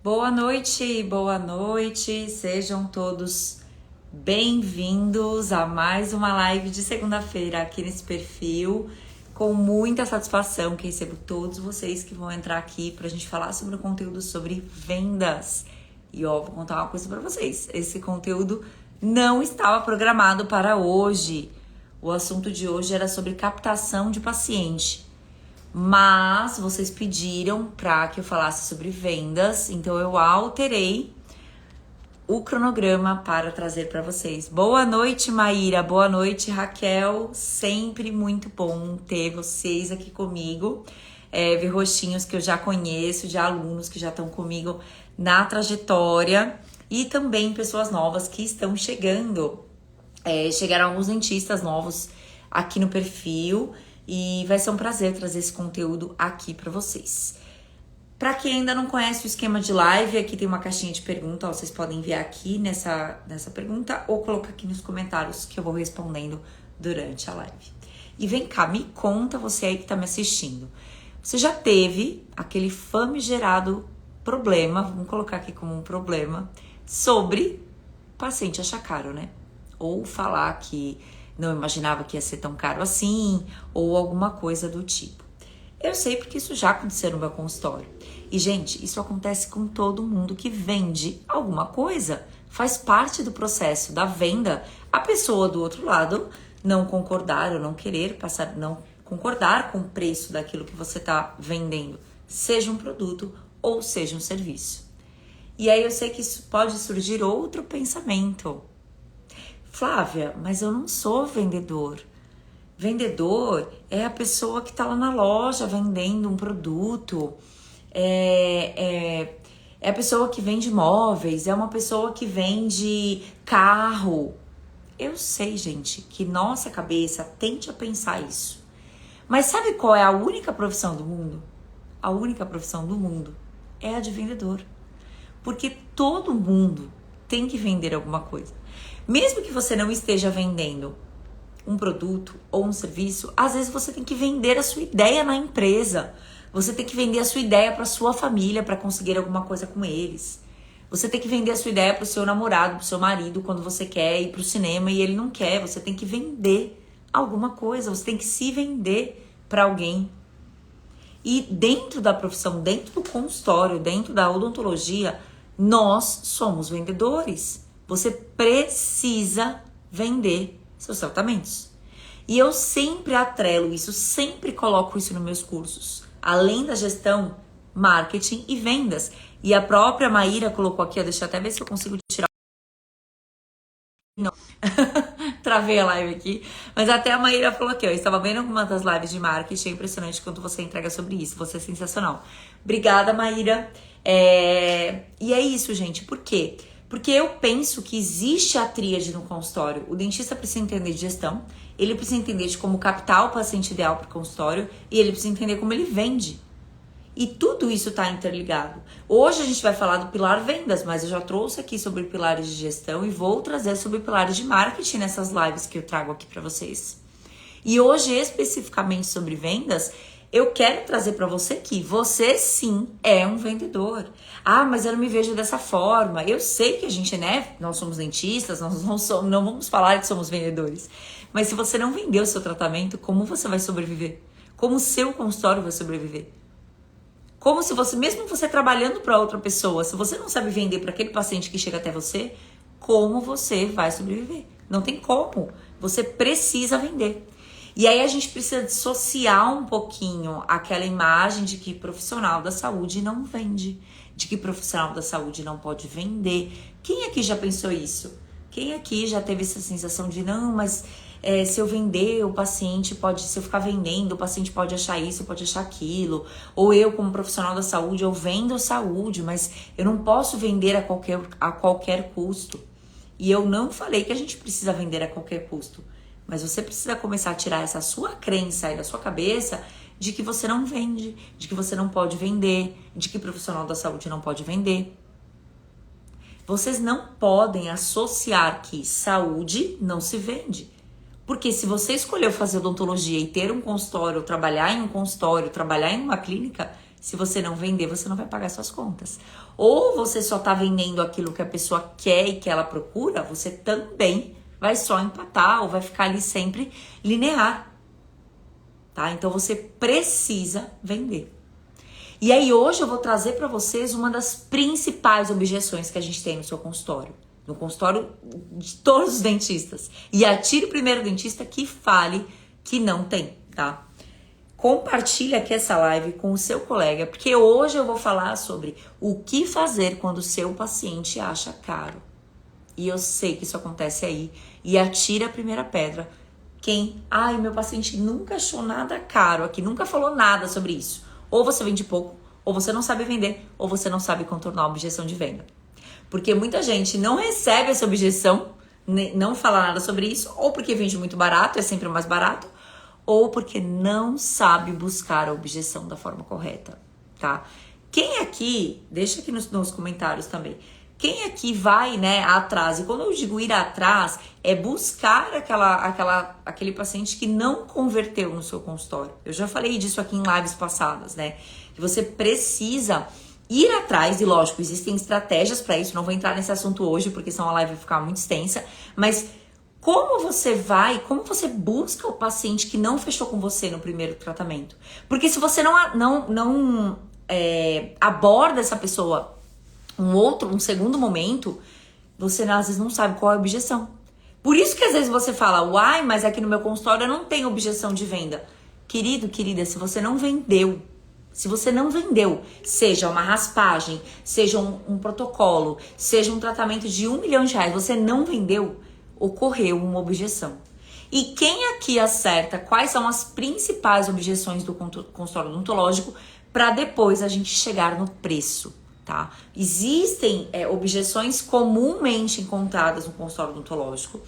Boa noite, sejam todos bem-vindos a mais uma live de segunda-feira aqui nesse perfil. Com muita satisfação que recebo todos vocês que vão entrar aqui pra gente falar sobre o conteúdo sobre vendas. E ó, vou contar uma coisa pra vocês, esse conteúdo não estava programado para hoje. O assunto de hoje era sobre captação de paciente. Mas vocês pediram para que eu falasse sobre vendas, então eu alterei o cronograma para trazer para vocês. Boa noite, Maíra. Boa noite, Raquel. Sempre muito bom ter vocês aqui comigo. Ver rostinhos que eu já conheço, de alunos que já estão comigo na trajetória e também pessoas novas que estão chegando. Chegaram alguns dentistas novos aqui no perfil. E vai ser um prazer trazer esse conteúdo aqui para vocês. Para quem ainda não conhece o esquema de live, aqui tem uma caixinha de pergunta, ó, vocês podem enviar aqui nessa pergunta ou colocar aqui nos comentários que eu vou respondendo durante a live. E vem cá, me conta você aí que tá me assistindo. Você já teve aquele famigerado problema, vamos colocar aqui como um problema, sobre paciente achar caro, né? Ou falar que não imaginava que ia ser tão caro assim, ou alguma coisa do tipo. Eu sei porque isso já aconteceu no meu consultório. E, gente, isso acontece com todo mundo que vende alguma coisa. Faz parte do processo da venda. A pessoa do outro lado não concordar ou não querer passar, não concordar com o preço daquilo que você está vendendo, seja um produto ou seja um serviço. E aí eu sei que isso pode surgir outro pensamento. Flávia, mas eu não sou vendedor. Vendedor é a pessoa que está lá na loja vendendo um produto. É a pessoa que vende móveis, é uma pessoa que vende carro. Eu sei, gente, que nossa cabeça tende a pensar isso. Mas sabe qual é a única profissão do mundo? A única profissão do mundo é a de vendedor. Porque todo mundo tem que vender alguma coisa. Mesmo que você não esteja vendendo um produto ou um serviço, às vezes você tem que vender a sua ideia na empresa. Você tem que vender a sua ideia para sua família para conseguir alguma coisa com eles. Você tem que vender a sua ideia para o seu namorado, para o seu marido, quando você quer ir para o cinema e ele não quer. Você tem que vender alguma coisa, você tem que se vender para alguém. E dentro da profissão, dentro do consultório, dentro da odontologia, nós somos vendedores. Você precisa vender seus tratamentos. E eu sempre atrelo isso, sempre coloco isso nos meus cursos. Além da gestão, marketing e vendas. E a própria Maíra colocou aqui, deixa eu até ver se eu consigo tirar. Não, travei a live aqui. Mas até a Maíra falou aqui, ó, eu estava vendo algumas das lives de marketing, é impressionante quanto você entrega sobre isso, você é sensacional. Obrigada, Maíra. E é isso, gente, por quê? Porque eu penso que existe a tríade no consultório. O dentista precisa entender de gestão, ele precisa entender de como captar o paciente ideal para o consultório e ele precisa entender como ele vende. E tudo isso está interligado. Hoje a gente vai falar do pilar vendas, mas eu já trouxe aqui sobre pilares de gestão e vou trazer sobre pilares de marketing nessas lives que eu trago aqui para vocês. E hoje, especificamente sobre vendas, eu quero trazer para você que você sim é um vendedor. Ah, mas eu não me vejo dessa forma. Eu sei que a gente, né? Nós somos dentistas, nós não vamos falar que somos vendedores. Mas se você não vender o seu tratamento, como você vai sobreviver? Como o seu consultório vai sobreviver? Como se você, mesmo você trabalhando para outra pessoa, se você não sabe vender para aquele paciente que chega até você, como você vai sobreviver? Não tem como. Você precisa vender. E aí a gente precisa dissociar um pouquinho aquela imagem de que profissional da saúde não vende, de que profissional da saúde não pode vender. Quem aqui já pensou isso? Quem aqui já teve essa sensação de não, mas se eu vender, o paciente pode, se eu ficar vendendo, o paciente pode achar isso, pode achar aquilo. Ou eu, como profissional da saúde, eu vendo saúde, mas eu não posso vender a qualquer custo. E eu não falei que a gente precisa vender a qualquer custo. Mas você precisa começar a tirar essa sua crença aí da sua cabeça de que você não vende, de que você não pode vender, de que profissional da saúde não pode vender. Vocês não podem associar que saúde não se vende. Porque se você escolheu fazer odontologia e ter um consultório, trabalhar em um consultório, trabalhar em uma clínica, Se você não vender, você não vai pagar suas contas. Ou você só tá vendendo aquilo que a pessoa quer e que ela procura, você também vai só empatar ou vai ficar ali sempre linear. Tá? Então você precisa vender. E aí hoje eu vou trazer para vocês uma das principais objeções que a gente tem no seu consultório. No consultório de todos os dentistas. E atire o primeiro dentista que fale que não tem, tá? Compartilha aqui essa live com o seu colega, porque hoje eu vou falar sobre o que fazer quando o seu paciente acha caro. E eu sei que isso acontece aí. E atira a primeira pedra. Quem? Ai, meu paciente nunca achou nada caro aqui, nunca falou nada sobre isso. Ou você vende pouco, ou você não sabe vender, ou você não sabe contornar a objeção de venda. Porque muita gente não recebe essa objeção, não fala nada sobre isso, ou porque vende muito barato, é sempre mais barato, ou porque não sabe buscar a objeção da forma correta, tá? Quem aqui, deixa aqui nos comentários também, quem aqui vai, né, atrás? E quando eu digo ir atrás, é buscar aquele paciente que não converteu no seu consultório. Eu já falei disso aqui em lives passadas, né? Que você precisa ir atrás, e lógico, existem estratégias para isso, não vou entrar nesse assunto hoje, porque senão a live vai ficar muito extensa, mas como você busca o paciente que não fechou com você no primeiro tratamento? Porque se você não aborda essa pessoa um segundo momento, você às vezes não sabe qual é a objeção. Por isso que às vezes você fala, uai, mas aqui no meu consultório eu não tenho objeção de venda. Querido, querida, se você não vendeu, seja uma raspagem, seja um protocolo, seja um tratamento de R$1 milhão, você não vendeu, ocorreu uma objeção. E quem aqui acerta quais são as principais objeções do consultório odontológico para depois a gente chegar no preço? Tá? Existem objeções comumente encontradas no consultório odontológico,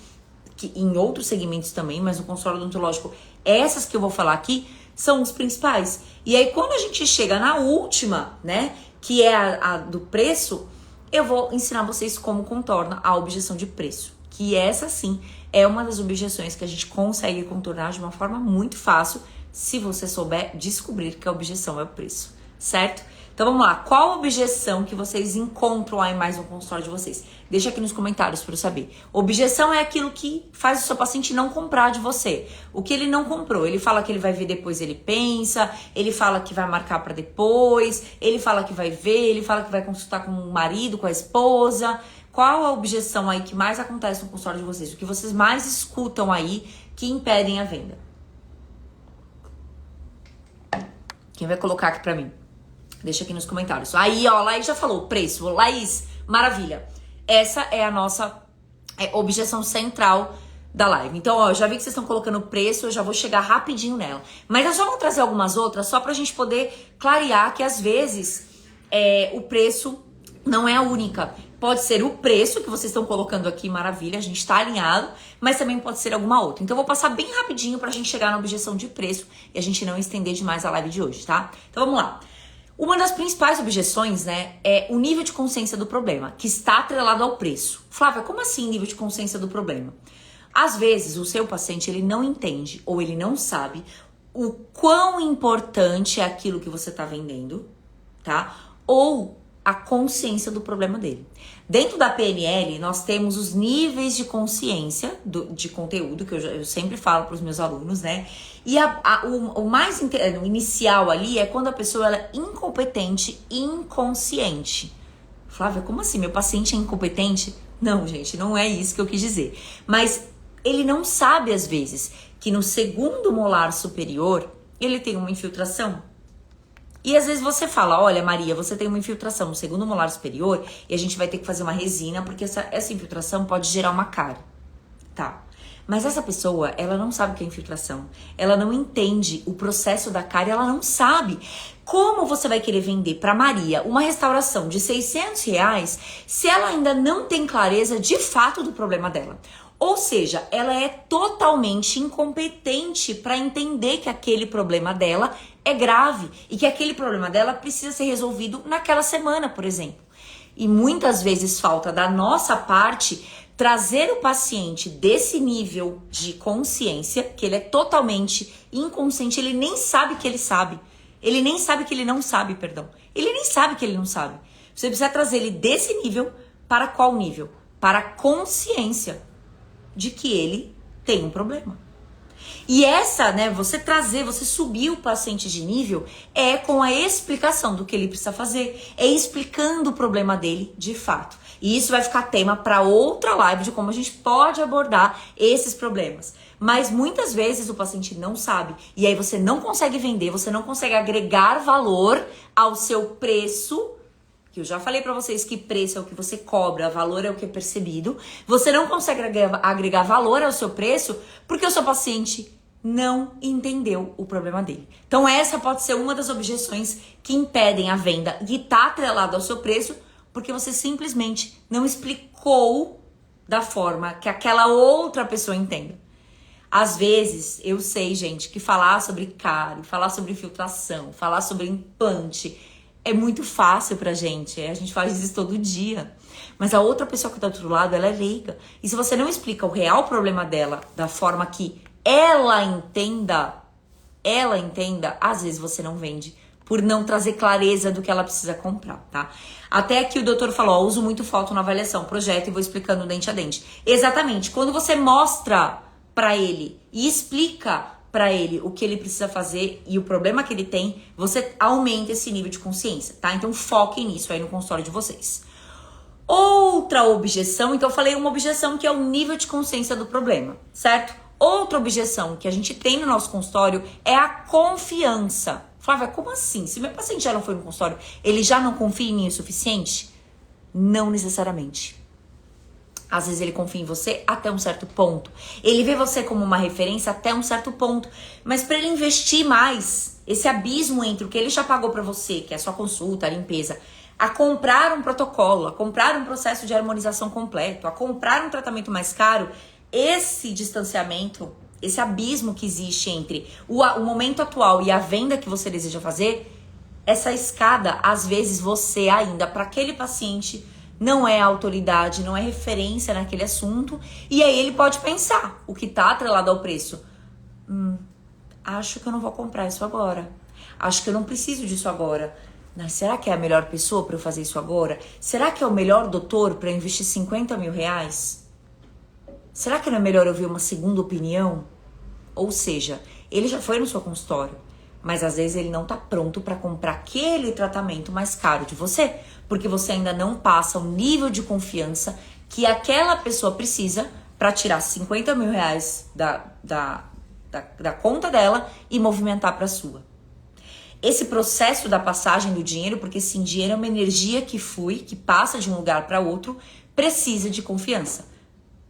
que em outros segmentos também, mas no consultório odontológico, essas que eu vou falar aqui são os principais. E aí quando a gente chega na última, né, que é a do preço, eu vou ensinar vocês como contorna a objeção de preço, que essa sim é uma das objeções que a gente consegue contornar de uma forma muito fácil, se você souber descobrir que a objeção é o preço, certo? Então vamos lá, qual a objeção que vocês encontram aí mais no consultório de vocês? Deixa aqui nos comentários para eu saber. Objeção é aquilo que faz o seu paciente não comprar de você. O que ele não comprou, ele fala que ele vai ver depois, ele pensa, ele fala que vai marcar para depois, ele fala que vai ver, ele fala que vai consultar com o marido, com a esposa. Qual a objeção aí que mais acontece no consultório de vocês? O que vocês mais escutam aí que impedem a venda? Quem vai colocar aqui para mim? Deixa aqui nos comentários. Aí, ó, Laís já falou, preço. Laís, maravilha. Essa é a nossa objeção central da live. Então, ó, já vi que vocês estão colocando preço, eu já vou chegar rapidinho nela. Mas eu só vou trazer algumas outras, só pra gente poder clarear que às vezes o preço não é a única. Pode ser o preço que vocês estão colocando aqui, maravilha, a gente tá alinhado, mas também pode ser alguma outra. Então, eu vou passar bem rapidinho pra gente chegar na objeção de preço e a gente não estender demais a live de hoje, tá? Então, vamos lá. Uma das principais objeções, né, é o nível de consciência do problema, que está atrelado ao preço. Flávia, como assim nível de consciência do problema? Às vezes, o seu paciente, ele não entende ou ele não sabe o quão importante é aquilo que você está vendendo, tá? Ou a consciência do problema dele. Dentro da PNL, nós temos os níveis de consciência de conteúdo, que eu sempre falo para os meus alunos, né? E o mais o inicial ali é quando a pessoa ela é incompetente, inconsciente. Flávia, como assim? Meu paciente é incompetente? Não, gente, não é isso que eu quis dizer. Mas ele não sabe, às vezes, que no segundo molar superior, ele tem uma infiltração. E às vezes você fala, olha Maria, você tem uma infiltração no segundo molar superior e a gente vai ter que fazer uma resina porque essa infiltração pode gerar uma cárie. Tá. Mas essa pessoa, ela não sabe o que é infiltração. Ela não entende o processo da cárie, ela não sabe. Como você vai querer vender para Maria uma restauração de R$600 se ela ainda não tem clareza de fato do problema dela? Ou seja, ela é totalmente incompetente para entender que aquele problema dela é grave e que aquele problema dela precisa ser resolvido naquela semana, por exemplo. E muitas vezes falta da nossa parte trazer o paciente desse nível de consciência, que ele é totalmente inconsciente, ele nem sabe que ele sabe. Ele nem sabe que ele não sabe, perdão. Ele nem sabe que ele não sabe. Você precisa trazer ele desse nível para qual nível? Para a consciência de que ele tem um problema. E essa, né, você subir o paciente de nível é com a explicação do que ele precisa fazer, é explicando o problema dele de fato. E isso vai ficar tema para outra live de como a gente pode abordar esses problemas. Mas muitas vezes o paciente não sabe, e aí você não consegue vender, você não consegue agregar valor ao seu preço, que eu já falei pra vocês que preço é o que você cobra, valor é o que é percebido. Você não consegue agregar valor ao seu preço porque o seu paciente não entendeu o problema dele. Então essa pode ser uma das objeções que impedem a venda e tá atrelado ao seu preço porque você simplesmente não explicou da forma que aquela outra pessoa entenda. Às vezes, eu sei, gente, que falar sobre cárie, falar sobre infiltração, falar sobre implante é muito fácil pra gente, a gente faz isso todo dia. Mas a outra pessoa que tá do outro lado, ela é leiga. E se você não explica o real problema dela da forma que ela entenda, às vezes você não vende por não trazer clareza do que ela precisa comprar, tá? Até aqui o doutor falou, ó, uso muito foto na avaliação, projeto e vou explicando dente a dente. Exatamente, quando você mostra pra ele e explica para ele o que ele precisa fazer e o problema que ele tem, você aumenta esse nível de consciência, tá? Então foquem nisso aí no consultório de vocês. Outra objeção, então eu falei uma objeção que é o nível de consciência do problema, certo? Outra objeção que a gente tem no nosso consultório é a confiança. Flávia, como assim? Se meu paciente já não foi no consultório, ele já não confia em mim o suficiente? Não necessariamente. Às vezes ele confia em você até um certo ponto. Ele vê você como uma referência até um certo ponto. Mas para ele investir mais, esse abismo entre o que ele já pagou para você, que é a sua consulta, a limpeza, a comprar um protocolo, a comprar um processo de harmonização completo, a comprar um tratamento mais caro, esse distanciamento, esse abismo que existe entre o momento atual e a venda que você deseja fazer, essa escada, às vezes você ainda, para aquele paciente, não é autoridade, não é referência naquele assunto. E aí ele pode pensar, o que tá atrelado ao preço. Acho que eu não vou comprar isso agora. Acho que eu não preciso disso agora. Mas será que é a melhor pessoa para eu fazer isso agora? Será que é o melhor doutor para eu investir 50 mil reais? Será que não é melhor eu ver uma segunda opinião? Ou seja, ele já foi no seu consultório, mas às vezes ele não tá pronto para comprar aquele tratamento mais caro de você, porque você ainda não passa o nível de confiança que aquela pessoa precisa para tirar 50 mil reais da conta dela e movimentar para a sua. Esse processo da passagem do dinheiro, porque sim, dinheiro é uma energia que passa de um lugar para outro, precisa de confiança.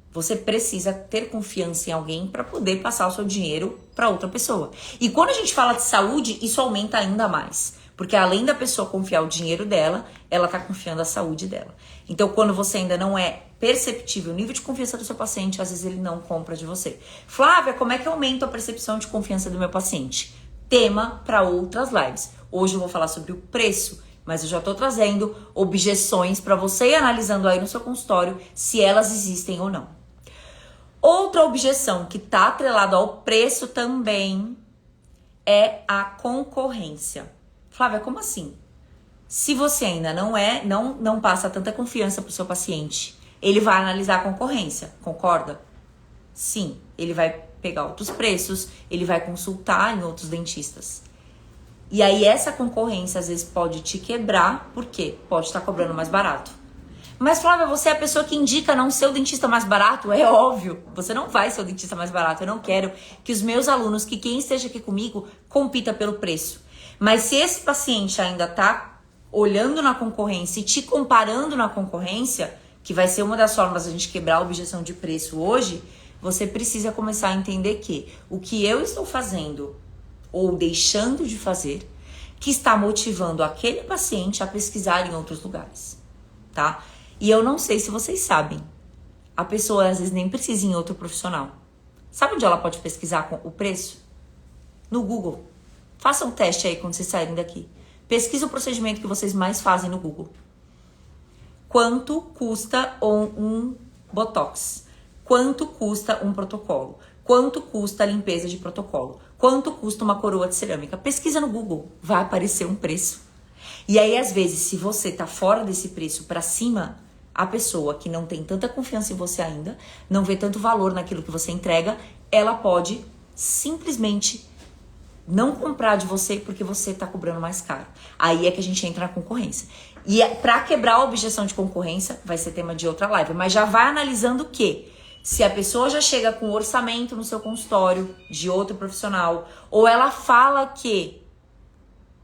Você precisa ter confiança em alguém para poder passar o seu dinheiro para outra pessoa. E quando a gente fala de saúde, isso aumenta ainda mais. Porque além da pessoa confiar o dinheiro dela, ela tá confiando a saúde dela. Então, quando você ainda não é perceptível o nível de confiança do seu paciente, às vezes ele não compra de você. Flávia, como é que eu aumento a percepção de confiança do meu paciente? Tema para outras lives. Hoje eu vou falar sobre o preço, mas eu já tô trazendo objeções para você ir analisando aí no seu consultório se elas existem ou não. Outra objeção que tá atrelada ao preço também é a concorrência. Flávia, como assim? Se você ainda não passa tanta confiança pro seu paciente, ele vai analisar a concorrência, concorda? Sim, ele vai pegar outros preços, ele vai consultar em outros dentistas. E aí essa concorrência às vezes pode te quebrar, por quê? Pode estar cobrando mais barato. Mas Flávia, você é a pessoa que indica não ser o dentista mais barato? É óbvio, você não vai ser o dentista mais barato. Eu não quero que os meus alunos, que quem esteja aqui comigo, compita pelo preço. Mas se esse paciente ainda tá olhando na concorrência e te comparando na concorrência, que vai ser uma das formas da gente quebrar a objeção de preço hoje, você precisa começar a entender que o que eu estou fazendo ou deixando de fazer, que está motivando aquele paciente a pesquisar em outros lugares, tá? E eu não sei se vocês sabem, a pessoa às vezes nem precisa ir em outro profissional. Sabe onde ela pode pesquisar o preço? No Google. Faça um teste aí quando vocês saírem daqui. Pesquisa o procedimento que vocês mais fazem no Google. Quanto custa um Botox? Quanto custa um protocolo? Quanto custa a limpeza de protocolo? Quanto custa uma coroa de cerâmica? Pesquisa no Google, vai aparecer um preço. E aí, às vezes, se você tá fora desse preço para cima, a pessoa que não tem tanta confiança em você ainda, não vê tanto valor naquilo que você entrega, ela pode simplesmente não comprar de você porque você tá cobrando mais caro. Aí é que a gente entra na concorrência. E para quebrar a objeção de concorrência, vai ser tema de outra live, mas já vai analisando o quê? Se a pessoa já chega com orçamento no seu consultório de outro profissional, ou ela fala que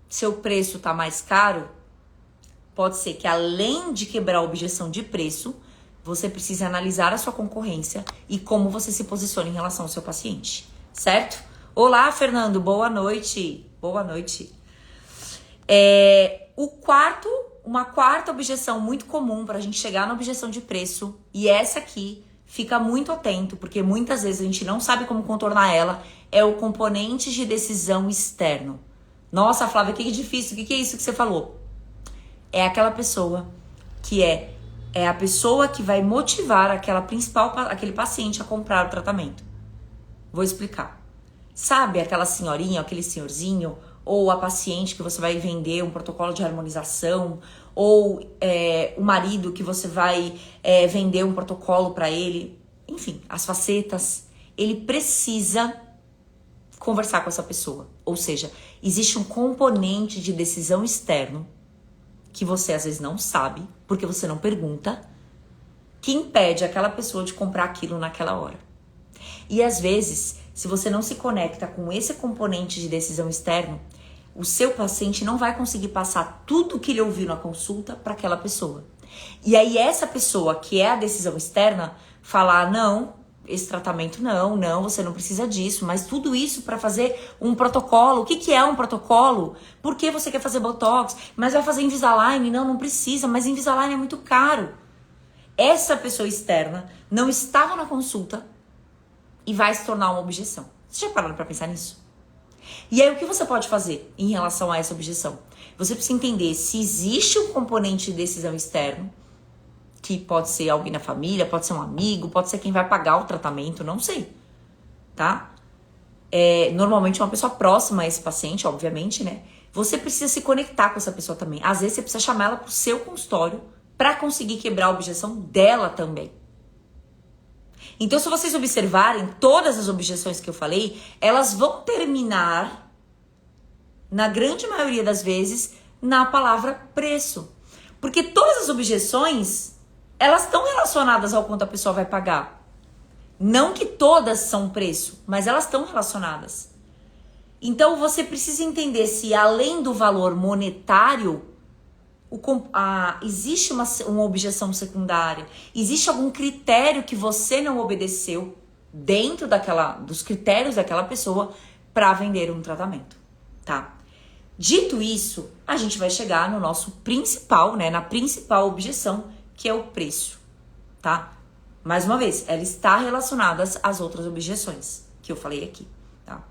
seu preço tá mais caro, pode ser que além de quebrar a objeção de preço, você precise analisar a sua concorrência e como você se posiciona em relação ao seu paciente, certo? Olá, Fernando, boa noite. Boa noite. Uma quarta objeção muito comum para a gente chegar na objeção de preço, e essa aqui, fica muito atento, porque muitas vezes a gente não sabe como contornar ela, é o componente de decisão externo. Nossa, Flávia, que difícil, o que é isso que você falou? É aquela pessoa que é a pessoa que vai motivar aquele paciente a comprar o tratamento. Vou explicar. Sabe aquela senhorinha, aquele senhorzinho, ou a paciente que você vai vender um protocolo de harmonização, ou o marido que você vai vender um protocolo para ele, enfim, as facetas. Ele precisa conversar com essa pessoa. Ou seja, existe um componente de decisão externo que você às vezes não sabe, porque você não pergunta, que impede aquela pessoa de comprar aquilo naquela hora. E às vezes, se você não se conecta com esse componente de decisão externo, o seu paciente não vai conseguir passar tudo que ele ouviu na consulta para aquela pessoa. E aí essa pessoa, que é a decisão externa, falar, não, esse tratamento não, você não precisa disso, mas tudo isso para fazer um protocolo. O que é um protocolo? Por que você quer fazer Botox? Mas vai fazer Invisalign? Não precisa, mas Invisalign é muito caro. Essa pessoa externa não estava na consulta e vai se tornar uma objeção. Você já parou para pensar nisso? E aí o que você pode fazer em relação a essa objeção? Você precisa entender se existe um componente de decisão externo, que pode ser alguém na família, pode ser um amigo, pode ser quem vai pagar o tratamento, não sei, tá? Normalmente uma pessoa próxima a esse paciente, obviamente, né? Você precisa se conectar com essa pessoa também. Às vezes você precisa chamar ela pro seu consultório para conseguir quebrar a objeção dela também. Então, se vocês observarem, todas as objeções que eu falei, elas vão terminar, na grande maioria das vezes, na palavra preço. Porque todas as objeções, elas estão relacionadas ao quanto a pessoa vai pagar. Não que todas são preço, mas elas estão relacionadas. Então, você precisa entender se, além do valor monetário, existe uma objeção secundária, existe algum critério que você não obedeceu dentro dos critérios daquela pessoa para vender um tratamento, tá? Dito isso, a gente vai chegar no nosso principal, né, na principal objeção, que é o preço, tá? Mais uma vez, ela está relacionada às outras objeções que eu falei aqui, tá?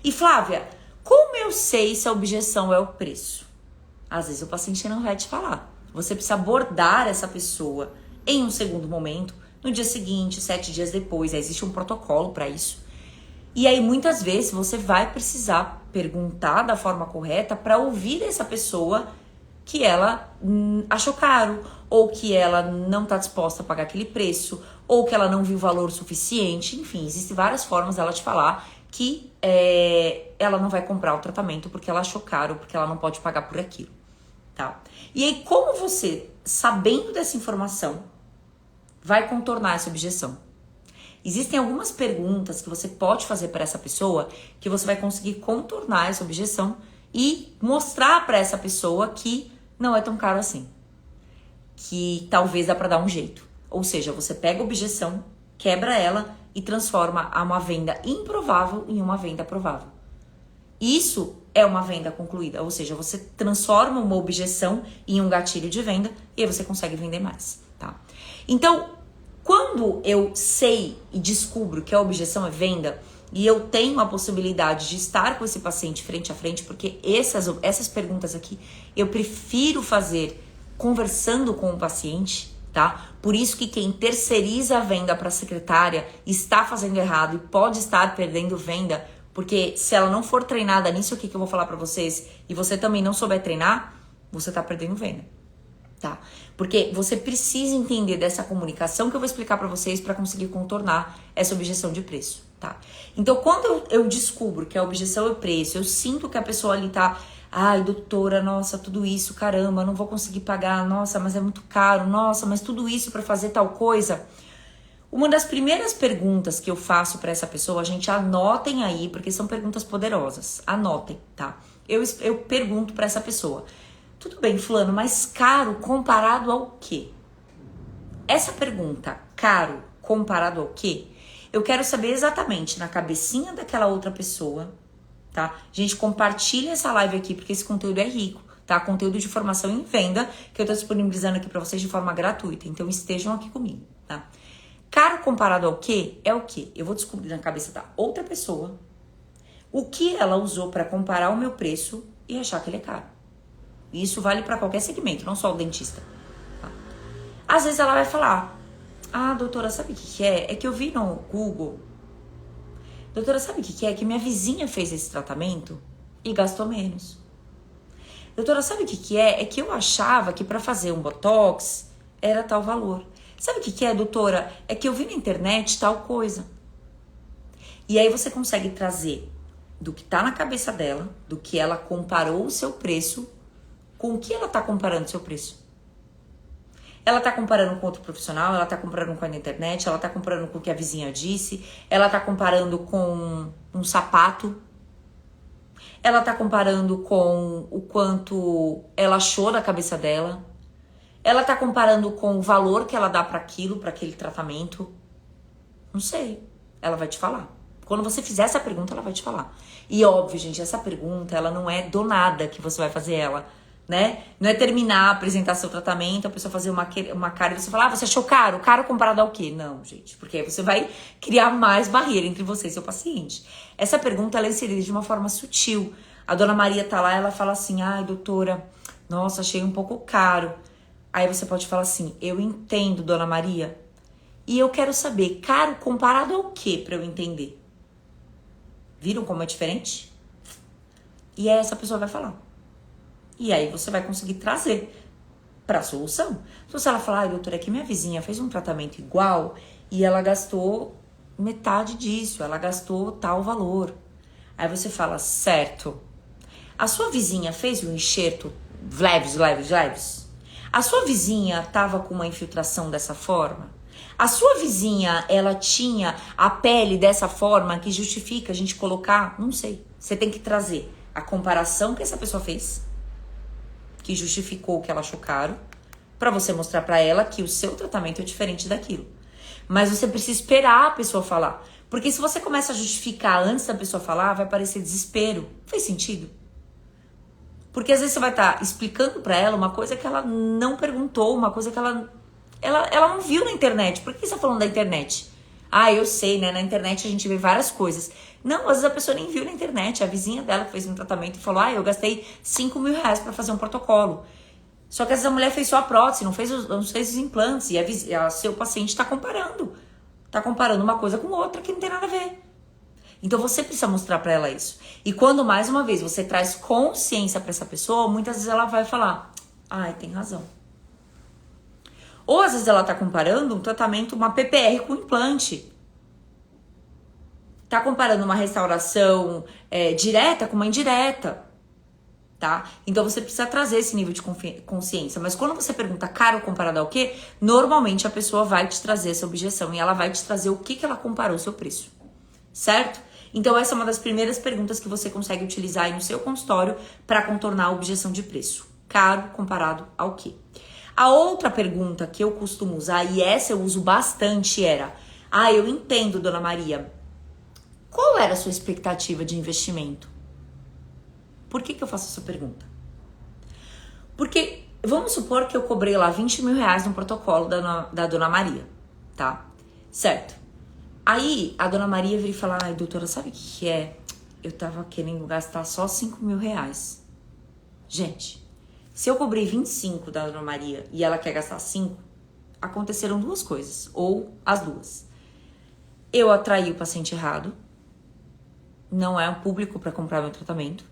E Flávia, como eu sei se a objeção é o preço? Às vezes o paciente não vai te falar. Você precisa abordar essa pessoa em um segundo momento, no dia seguinte, 7 dias depois. Existe um protocolo para isso. E aí, muitas vezes, você vai precisar perguntar da forma correta para ouvir essa pessoa que ela achou caro, ou que ela não está disposta a pagar aquele preço, ou que ela não viu valor suficiente. Enfim, existem várias formas dela te falar que ela não vai comprar o tratamento porque ela achou caro, porque ela não pode pagar por aquilo. Tá? E aí, como você, sabendo dessa informação, vai contornar essa objeção? Existem algumas perguntas que você pode fazer para essa pessoa que você vai conseguir contornar essa objeção e mostrar para essa pessoa que não é tão caro assim, que talvez dá para dar um jeito. Ou seja, você pega a objeção, quebra ela e transforma uma venda improvável em uma venda provável. Isso é uma venda concluída, ou seja, você transforma uma objeção em um gatilho de venda e aí você consegue vender mais, tá? Então, quando eu sei e descubro que a objeção é venda e eu tenho a possibilidade de estar com esse paciente frente a frente, porque essas perguntas aqui eu prefiro fazer conversando com o paciente, tá? Por isso que quem terceiriza a venda para a secretária está fazendo errado e pode estar perdendo venda, porque se ela não for treinada nisso aqui que eu vou falar para vocês e você também não souber treinar, você tá perdendo venda, tá? Porque você precisa entender dessa comunicação que eu vou explicar para vocês para conseguir contornar essa objeção de preço, tá? Então, quando eu descubro que a objeção é preço, eu sinto que a pessoa ali tá, ai, doutora, nossa, tudo isso, caramba, não vou conseguir pagar, nossa, mas é muito caro, nossa, mas tudo isso para fazer tal coisa. Uma das primeiras perguntas que eu faço para essa pessoa, a gente anotem aí, porque são perguntas poderosas, anotem, tá? Eu pergunto para essa pessoa, tudo bem, fulano, mas caro comparado ao quê? Essa pergunta, caro comparado ao quê? Eu quero saber exatamente na cabecinha daquela outra pessoa, tá? Gente, compartilha essa live aqui, porque esse conteúdo é rico, tá? Conteúdo de formação em venda, que eu tô disponibilizando aqui pra vocês de forma gratuita. Então, estejam aqui comigo, tá? Caro comparado ao quê? É o quê? Eu vou descobrir na cabeça da outra pessoa o que ela usou pra comparar o meu preço e achar que ele é caro. E isso vale pra qualquer segmento, não só o dentista, tá? Às vezes ela vai falar, ah, doutora, sabe o que é? É que eu vi no Google. Doutora, sabe o que é? Que minha vizinha fez esse tratamento e gastou menos. Doutora, sabe o que é? É que eu achava que para fazer um botox era tal valor. Sabe o que é, doutora? É que eu vi na internet tal coisa. E aí você consegue trazer do que tá na cabeça dela, do que ela comparou o seu preço, com o que ela tá comparando o seu preço. Ela tá comparando com outro profissional, ela tá comparando com a internet, ela tá comparando com o que a vizinha disse, ela tá comparando com um sapato, ela tá comparando com o quanto ela achou na cabeça dela, ela tá comparando com o valor que ela dá para aquilo, para aquele tratamento. Não sei, ela vai te falar. Quando você fizer essa pergunta, ela vai te falar. E óbvio, gente, essa pergunta, ela não é do nada que você vai fazer ela, né? Não é terminar, apresentar seu tratamento, a pessoa fazer uma cara e você falar, ah, você achou caro? Caro comparado ao quê? Não, gente, porque aí você vai criar mais barreira entre você e seu paciente. Essa pergunta, ela é inserida de uma forma sutil. A dona Maria tá lá, ela fala assim, ai, doutora, nossa, achei um pouco caro. Aí você pode falar assim, eu entendo, dona Maria, e eu quero saber, caro comparado ao quê pra eu entender? Viram como é diferente? E aí essa pessoa vai falar. E aí você vai conseguir trazer para a solução. Então, se ela falar, doutora, é que minha vizinha fez um tratamento igual e ela gastou metade disso, ela gastou tal valor. Aí você fala, certo. A sua vizinha fez um enxerto leves? A sua vizinha estava com uma infiltração dessa forma? A sua vizinha, ela tinha a pele dessa forma que justifica a gente colocar? Não sei. Você tem que trazer a comparação que essa pessoa fez, que justificou o que ela achou caro, pra você mostrar pra ela que o seu tratamento é diferente daquilo. Mas você precisa esperar a pessoa falar. Porque se você começa a justificar antes da pessoa falar, vai parecer desespero. Faz sentido? Porque às vezes você vai estar explicando pra ela uma coisa que ela não perguntou, uma coisa que ela não viu na internet. Por que você tá falando da internet? Ah, eu sei, né? Na internet a gente vê várias coisas. Não, às vezes a pessoa nem viu na internet. A vizinha dela fez um tratamento e falou, ah, eu gastei 5 mil reais pra fazer um protocolo. Só que às vezes a mulher fez só a prótese, não fez os implantes. E a seu paciente tá comparando. Tá comparando uma coisa com outra que não tem nada a ver. Então você precisa mostrar pra ela isso. E quando, mais uma vez, você traz consciência pra essa pessoa, muitas vezes ela vai falar, ai, tem razão. Ou às vezes ela tá comparando um tratamento, uma PPR com implante. Tá comparando uma restauração direta com uma indireta, tá? Então você precisa trazer esse nível de consciência. Mas quando você pergunta caro comparado ao quê, normalmente a pessoa vai te trazer essa objeção e ela vai te trazer o que ela comparou o seu preço, certo? Então essa é uma das primeiras perguntas que você consegue utilizar aí no seu consultório para contornar a objeção de preço. Caro comparado ao quê? A outra pergunta que eu costumo usar, e essa eu uso bastante, era, ah, eu entendo, dona Maria, qual era a sua expectativa de investimento? Por que eu faço essa pergunta? Porque, vamos supor que eu cobrei lá 20 mil reais no protocolo da dona Maria, tá? Certo. Aí, a dona Maria veio e fala, ai, doutora, sabe o que é? Eu tava querendo gastar só 5 mil reais. Gente, se eu cobrei 25 da dona Maria e ela quer gastar 5, aconteceram duas coisas, ou as duas. Eu atraí o paciente errado, não é o público para comprar meu tratamento,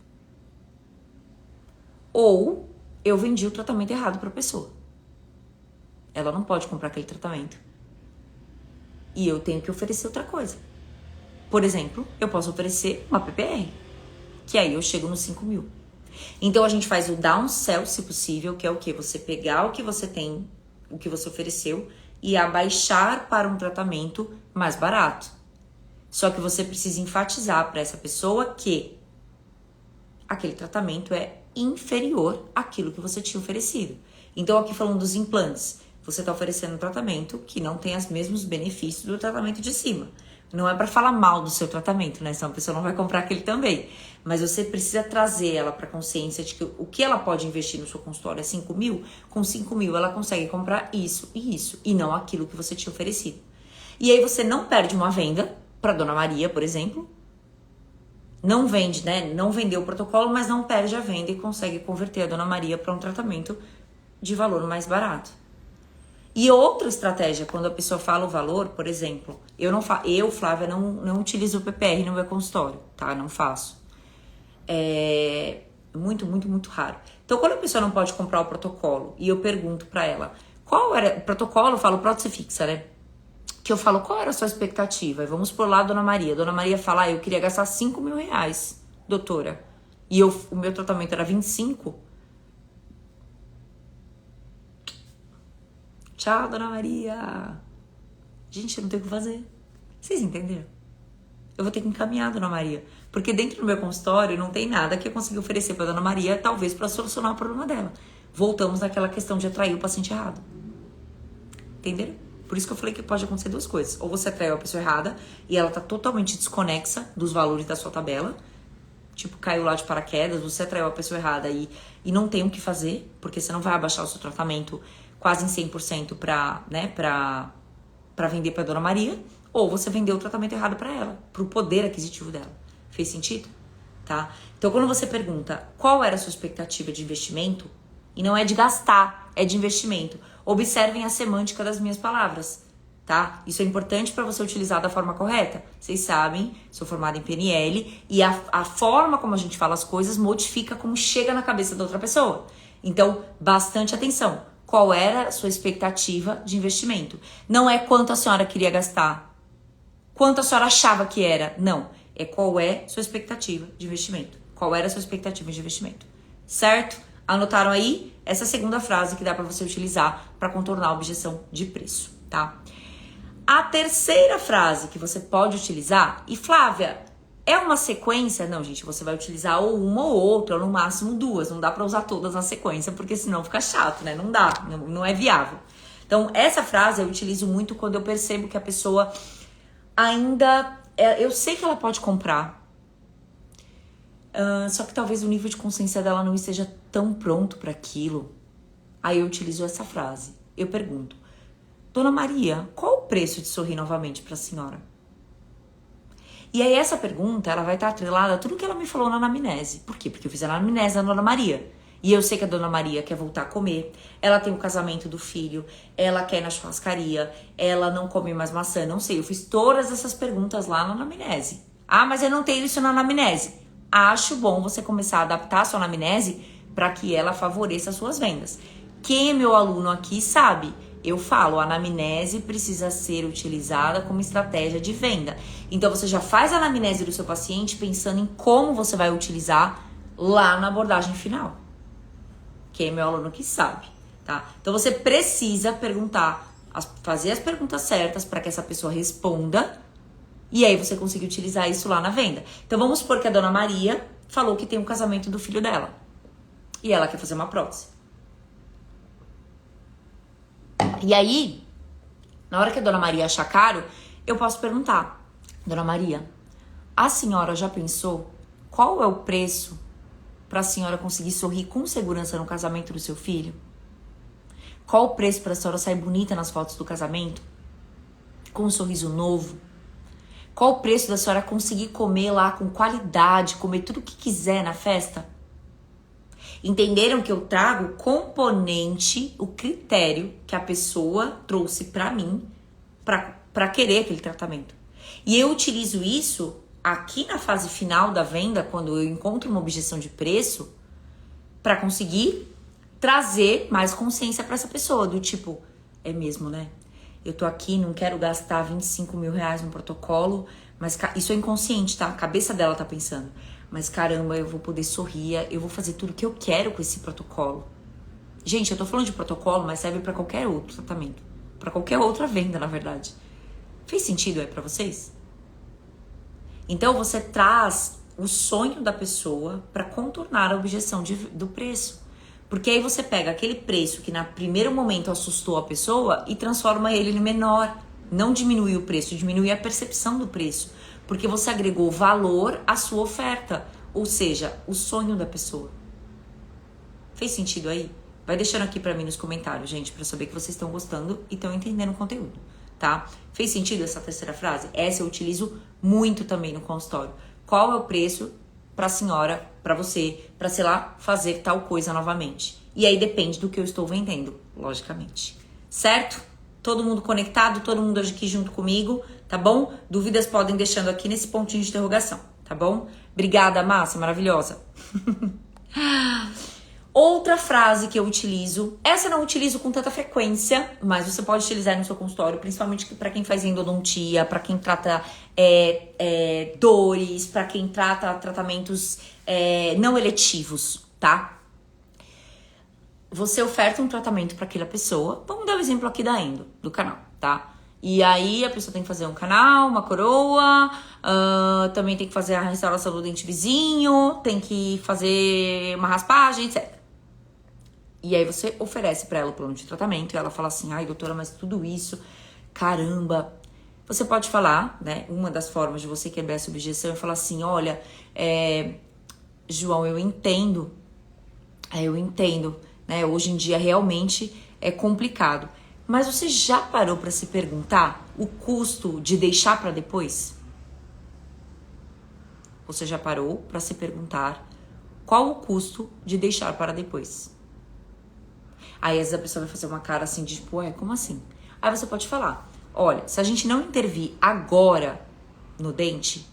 ou eu vendi o tratamento errado para a pessoa. Ela não pode comprar aquele tratamento. E eu tenho que oferecer outra coisa. Por exemplo, eu posso oferecer uma PPR, que aí eu chego nos 5 mil. Então a gente faz o downsell, se possível, que é o quê? Você pegar o que você tem, o que você ofereceu, e abaixar para um tratamento mais barato. Só que você precisa enfatizar para essa pessoa que aquele tratamento é inferior àquilo que você tinha oferecido. Então, aqui falando dos implantes, você está oferecendo um tratamento que não tem os mesmos benefícios do tratamento de cima. Não é para falar mal do seu tratamento, né? Senão a pessoa não vai comprar aquele também. Mas você precisa trazer ela para a consciência de que o que ela pode investir no seu consultório é 5 mil. Com 5 mil ela consegue comprar isso, e não aquilo que você tinha oferecido. E aí você não perde uma venda para Dona Maria, por exemplo. Não vende, né? Não vendeu o protocolo, mas não perde a venda e consegue converter a Dona Maria para um tratamento de valor mais barato. E outra estratégia, quando a pessoa fala o valor, por exemplo, eu, Flávia, não utilizo o PPR no meu consultório, tá? Não faço. É muito, muito, muito raro. Então, quando a pessoa não pode comprar o protocolo e eu pergunto pra ela, qual era o protocolo, eu falo prótese fixa, né? Que eu falo, qual era a sua expectativa? E vamos por lá, Dona Maria. Dona Maria fala, eu queria gastar 5 mil reais, doutora. E o meu tratamento era 25. Tchau, Dona Maria. Gente, não tem o que fazer. Vocês entenderam? Eu vou ter que encaminhar a Dona Maria. Porque dentro do meu consultório não tem nada que eu consiga oferecer pra Dona Maria, talvez para solucionar o problema dela. Voltamos naquela questão de atrair o paciente errado. Entenderam? Por isso que eu falei que pode acontecer duas coisas. Ou você atraiu a pessoa errada e ela tá totalmente desconexa dos valores da sua tabela. Tipo, caiu lá de paraquedas, você atraiu a pessoa errada e não tem o que fazer, porque você não vai abaixar o seu tratamento quase em 100% pra vender pra Dona Maria, ou você vendeu o tratamento errado pra ela, pro poder aquisitivo dela. Fez sentido? Tá? Então, quando você pergunta qual era a sua expectativa de investimento, e não é de gastar, é de investimento, observem a semântica das minhas palavras, tá? Isso é importante para você utilizar da forma correta. Vocês sabem, sou formada em PNL, e a forma como a gente fala as coisas modifica como chega na cabeça da outra pessoa. Então, bastante atenção. Qual era a sua expectativa de investimento? Não é quanto a senhora queria gastar, quanto a senhora achava que era. Não, é qual é a sua expectativa de investimento. Qual era a sua expectativa de investimento? Certo? Anotaram aí? Essa é a segunda frase que dá para você utilizar para contornar a objeção de preço, tá? A terceira frase que você pode utilizar, e Flávia, é uma sequência? Não, gente, você vai utilizar ou uma ou outra, ou no máximo duas. Não dá pra usar todas na sequência, porque senão fica chato, né? Não dá, não é viável. Então, essa frase eu utilizo muito quando eu percebo que a pessoa ainda... eu sei que ela pode comprar, só que talvez o nível de consciência dela não esteja tão pronto para aquilo. Aí eu utilizo essa frase. Eu pergunto, Dona Maria, qual o preço de sorrir novamente para a senhora? E aí essa pergunta, ela vai estar atrelada a tudo que ela me falou na anamnese. Por quê? Porque eu fiz a anamnese da Dona Maria. E eu sei que a Dona Maria quer voltar a comer, ela tem o casamento do filho, ela quer ir na churrascaria, ela não come mais maçã, não sei. Eu fiz todas essas perguntas lá na anamnese. Ah, mas eu não tenho isso na anamnese. Acho bom você começar a adaptar a sua anamnese para que ela favoreça as suas vendas. Quem é meu aluno aqui sabe, eu falo, a anamnese precisa ser utilizada como estratégia de venda. Então você já faz a anamnese do seu paciente pensando em como você vai utilizar lá na abordagem final. Quem é meu aluno aqui sabe, tá? Então você precisa perguntar, fazer as perguntas certas para que essa pessoa responda e aí você consiga utilizar isso lá na venda. Então vamos supor que a Dona Maria falou que tem um casamento do filho dela e ela quer fazer uma prótese. E aí, na hora que a Dona Maria achar caro, eu posso perguntar, Dona Maria, a senhora já pensou qual é o preço para a senhora conseguir sorrir com segurança no casamento do seu filho? Qual o preço para a senhora sair bonita nas fotos do casamento? Com um sorriso novo? Qual o preço da senhora conseguir comer lá com qualidade, comer tudo o que quiser na festa? Entenderam que eu trago o componente, o critério que a pessoa trouxe pra mim pra querer aquele tratamento. E eu utilizo isso aqui na fase final da venda, quando eu encontro uma objeção de preço, pra conseguir trazer mais consciência pra essa pessoa, do tipo, é mesmo, né? Eu tô aqui, não quero gastar 25 mil reais no protocolo, mas isso é inconsciente, tá? A cabeça dela tá pensando. Mas caramba, eu vou poder sorrir, eu vou fazer tudo que eu quero com esse protocolo. Gente, eu tô falando de protocolo, mas serve pra qualquer outro tratamento. Pra qualquer outra venda, na verdade. Fez sentido aí pra vocês? Então você traz o sonho da pessoa pra contornar a objeção do preço. Porque aí você pega aquele preço que no primeiro momento assustou a pessoa e transforma ele em menor. Não diminui o preço, diminui a percepção do preço. Porque você agregou valor à sua oferta. Ou seja, o sonho da pessoa. Fez sentido aí? Vai deixando aqui pra mim nos comentários, gente, pra saber que vocês estão gostando e estão entendendo o conteúdo, tá? Fez sentido essa terceira frase? Essa eu utilizo muito também no consultório. Qual é o preço pra senhora, pra você, pra, sei lá, fazer tal coisa novamente? E aí depende do que eu estou vendendo, logicamente. Certo? Todo mundo conectado, todo mundo aqui junto comigo, tá bom? Dúvidas podem deixando aqui nesse pontinho de interrogação, tá bom? Obrigada, Márcia, maravilhosa. Outra frase que eu utilizo, essa eu não utilizo com tanta frequência, mas você pode utilizar no seu consultório, principalmente para quem faz endodontia, para quem trata dores, para quem trata tratamentos não eletivos, tá? Você oferta um tratamento para aquela pessoa, vamos dar o exemplo aqui da endo, do canal, tá? E aí a pessoa tem que fazer um canal, uma coroa, também tem que fazer a restauração do dente vizinho, tem que fazer uma raspagem, etc. E aí você oferece pra ela o plano de tratamento e ela fala assim, ai doutora, mas tudo isso, caramba. Você pode falar, né, uma das formas de você quebrar essa objeção é falar assim, olha, João, eu entendo, né, hoje em dia realmente é complicado. Mas você já parou pra se perguntar o custo de deixar pra depois? Você já parou pra se perguntar qual o custo de deixar para depois? Aí às vezes a pessoa vai fazer uma cara assim de tipo, como assim? Aí você pode falar, olha, se a gente não intervir agora no dente,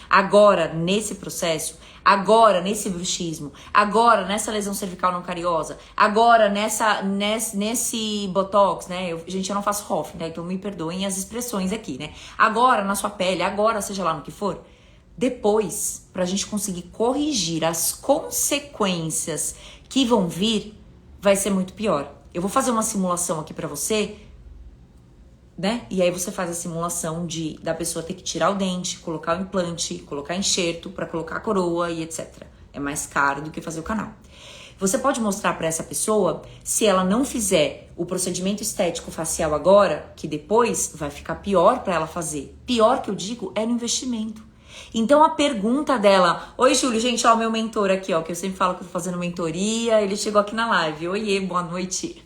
agora nesse processo, agora nesse bruxismo, agora nessa lesão cervical não cariosa, agora nesse botox, né? Gente, eu não faço Hoff, né? Então me perdoem as expressões aqui, né? Agora na sua pele, agora seja lá no que for. Depois, pra gente conseguir corrigir as consequências que vão vir, vai ser muito pior. Eu vou fazer uma simulação aqui pra você, né? E aí você faz a simulação da pessoa ter que tirar o dente, colocar o implante, colocar enxerto pra colocar a coroa e etc. É mais caro do que fazer o canal. Você pode mostrar pra essa pessoa, se ela não fizer o procedimento estético facial agora, que depois vai ficar pior pra ela fazer. Pior que eu digo é no investimento. Então a pergunta dela, oi Júlio, gente, ó, o meu mentor aqui, ó, que eu sempre falo que eu tô fazendo mentoria, ele chegou aqui na live, oiê, boa noite.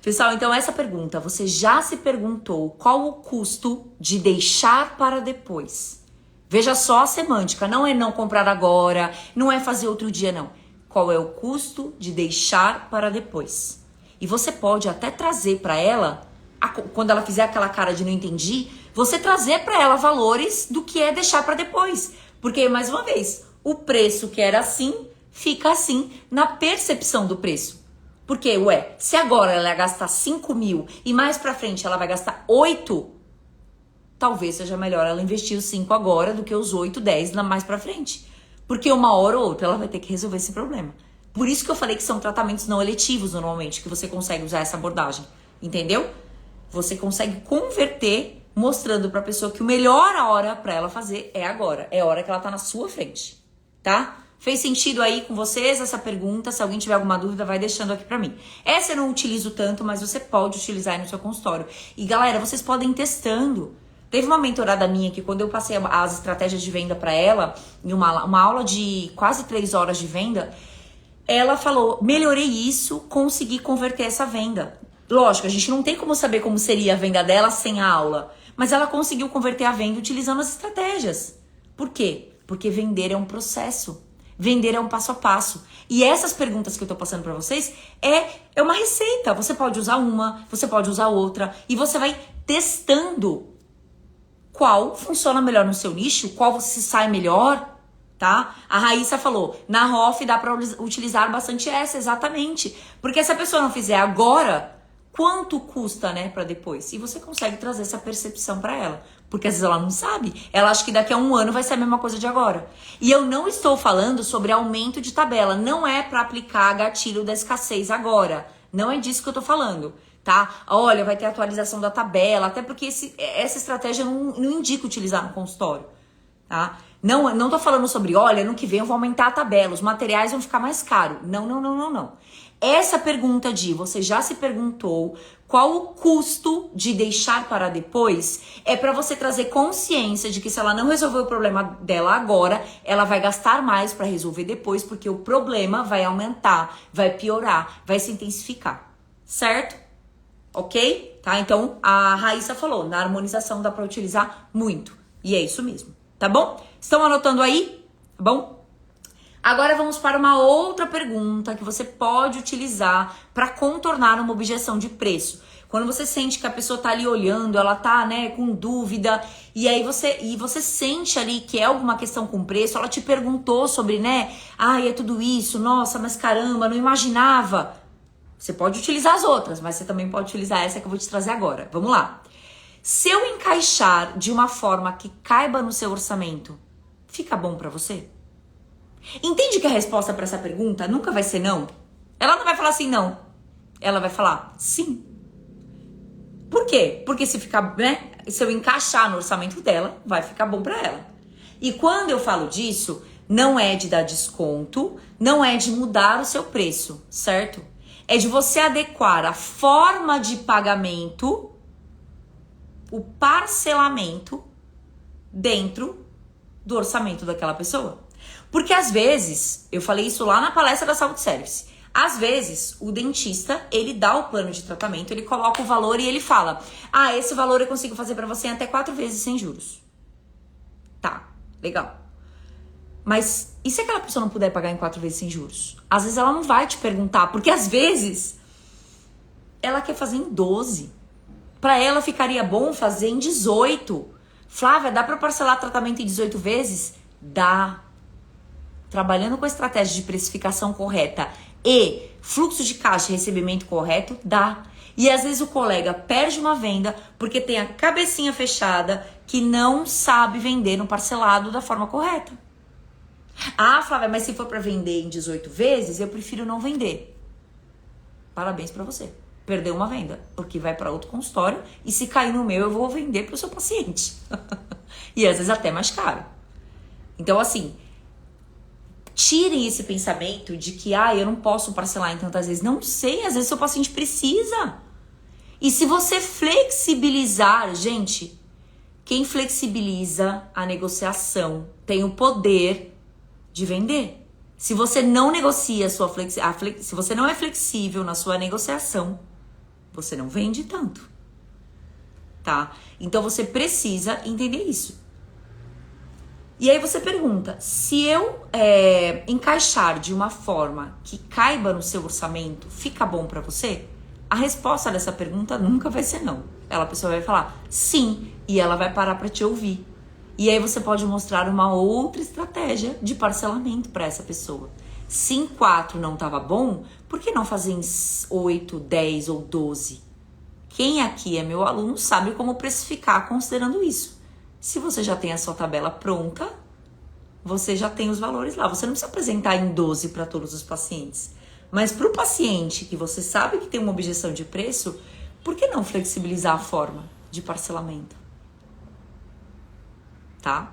Pessoal, então essa pergunta, você já se perguntou qual o custo de deixar para depois? Veja só a semântica, não é não comprar agora, não é fazer outro dia, não. Qual é o custo de deixar para depois? E você pode até trazer para ela, quando ela fizer aquela cara de não entendi, você trazer para ela valores do que é deixar para depois. Porque, mais uma vez, o preço que era assim, fica assim na percepção do preço. Porque, se agora ela ia gastar 5 mil e mais pra frente ela vai gastar 8, talvez seja melhor ela investir os 5 agora do que os 8, 10 mais pra frente. Porque uma hora ou outra ela vai ter que resolver esse problema. Por isso que eu falei que são tratamentos não eletivos normalmente, que você consegue usar essa abordagem. Entendeu? Você consegue converter mostrando pra pessoa que o melhor hora pra ela fazer é agora. É a hora que ela tá na sua frente, tá? Fez sentido aí com vocês essa pergunta? Se alguém tiver alguma dúvida, vai deixando aqui pra mim. Essa eu não utilizo tanto, mas você pode utilizar aí no seu consultório. E galera, vocês podem ir testando. Teve uma mentorada minha que quando eu passei as estratégias de venda pra ela, em uma aula de quase 3 horas de venda, ela falou, melhorei isso, consegui converter essa venda. Lógico, a gente não tem como saber como seria a venda dela sem a aula. Mas ela conseguiu converter a venda utilizando as estratégias. Por quê? Porque vender é um processo. Vender é um passo a passo. E essas perguntas que eu tô passando pra vocês é uma receita. Você pode usar uma, você pode usar outra. E você vai testando qual funciona melhor no seu nicho, qual você se sai melhor, tá? A Raíssa falou, na Hoff dá pra utilizar bastante essa, exatamente. Porque se a pessoa não fizer agora, quanto custa, né, pra depois? E você consegue trazer essa percepção pra ela. Porque às vezes ela não sabe. Ela acha que daqui a 1 ano vai ser a mesma coisa de agora. E eu não estou falando sobre aumento de tabela. Não é pra aplicar gatilho da escassez agora. Não é disso que eu tô falando, tá? Olha, vai ter atualização da tabela. Até porque essa estratégia eu não indico utilizar no consultório, tá? Não tô falando sobre, olha, no que vem eu vou aumentar a tabela. Os materiais vão ficar mais caros. Não. Essa pergunta de você já se perguntou qual o custo de deixar para depois é para você trazer consciência de que se ela não resolver o problema dela agora, ela vai gastar mais para resolver depois, porque o problema vai aumentar, vai piorar, vai se intensificar, certo? Ok? Tá? Então a Raíssa falou, na harmonização dá para utilizar muito, e é isso mesmo, tá bom? Estão anotando aí? Tá bom? Agora vamos para uma outra pergunta que você pode utilizar para contornar uma objeção de preço. Quando você sente que a pessoa tá ali olhando, ela tá, né, com dúvida, e aí você sente ali que é alguma questão com preço, ela te perguntou sobre, né, ai, é tudo isso, nossa, mas caramba, não imaginava. Você pode utilizar as outras, mas você também pode utilizar essa que eu vou te trazer agora. Vamos lá. Se eu encaixar de uma forma que caiba no seu orçamento, fica bom para você? Entende que a resposta para essa pergunta nunca vai ser não? Ela não vai falar assim, não. Ela vai falar sim. Por quê? Porque se ficar, né? Se eu encaixar no orçamento dela, vai ficar bom para ela. E quando eu falo disso, não é de dar desconto, não é de mudar o seu preço, certo? É de você adequar a forma de pagamento, o parcelamento dentro do orçamento daquela pessoa. Porque às vezes, eu falei isso lá na palestra da Saúde Service, às vezes o dentista, ele dá o plano de tratamento, ele coloca o valor e ele fala, ah, esse valor eu consigo fazer pra você em até 4 vezes sem juros. Tá, legal. Mas e se aquela pessoa não puder pagar em 4 vezes sem juros? Às vezes ela não vai te perguntar, porque às vezes ela quer fazer em 12. Pra ela ficaria bom fazer em 18. Flávia, dá pra parcelar tratamento em 18 vezes? Dá. Trabalhando com a estratégia de precificação correta e fluxo de caixa e recebimento correto, dá. E às vezes o colega perde uma venda porque tem a cabecinha fechada que não sabe vender no parcelado da forma correta. Ah, Flávia, mas se for para vender em 18 vezes, eu prefiro não vender. Parabéns para você. Perdeu uma venda, porque vai para outro consultório e se cair no meu, eu vou vender para o seu paciente. E às vezes até mais caro. Então, assim, tirem esse pensamento de que, eu não posso parcelar em tantas vezes. Não sei, às vezes seu paciente precisa. E se você flexibilizar, gente, quem flexibiliza a negociação tem o poder de vender. Se você não negocia se você não é flexível na sua negociação, você não vende tanto, tá? Então você precisa entender isso. E aí você pergunta, se eu encaixar de uma forma que caiba no seu orçamento, fica bom pra você? A resposta dessa pergunta nunca vai ser não. A pessoa vai falar sim, e ela vai parar pra te ouvir. E aí você pode mostrar uma outra estratégia de parcelamento para essa pessoa. Se em 4 não estava bom, por que não fazer em 8, 10 ou 12? Quem aqui é meu aluno sabe como precificar considerando isso. Se você já tem a sua tabela pronta, você já tem os valores lá. Você não precisa apresentar em 12 para todos os pacientes. Mas para o paciente que você sabe que tem uma objeção de preço, por que não flexibilizar a forma de parcelamento? Tá?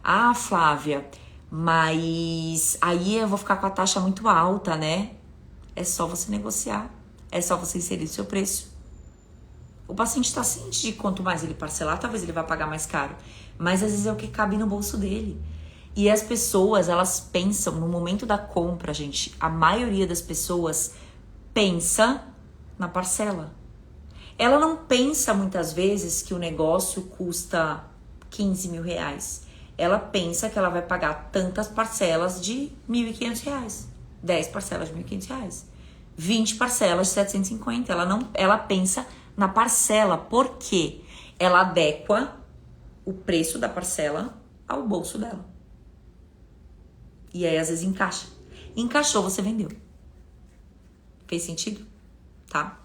Ah, Flávia, mas aí eu vou ficar com a taxa muito alta, né? É só você negociar. É só você inserir o seu preço. O paciente está ciente de quanto mais ele parcelar, talvez ele vá pagar mais caro. Mas às vezes é o que cabe no bolso dele. E as pessoas, elas pensam no momento da compra, gente. A maioria das pessoas pensa na parcela. Ela não pensa muitas vezes que o negócio custa 15 mil reais. ela pensa que ela vai pagar tantas parcelas de R$1.500, 10 parcelas de R$1.500, 20 parcelas de 750. Ela pensa na parcela, porque ela adequa o preço da parcela ao bolso dela. E aí, às vezes, encaixa. Encaixou, você vendeu. Fez sentido? Tá?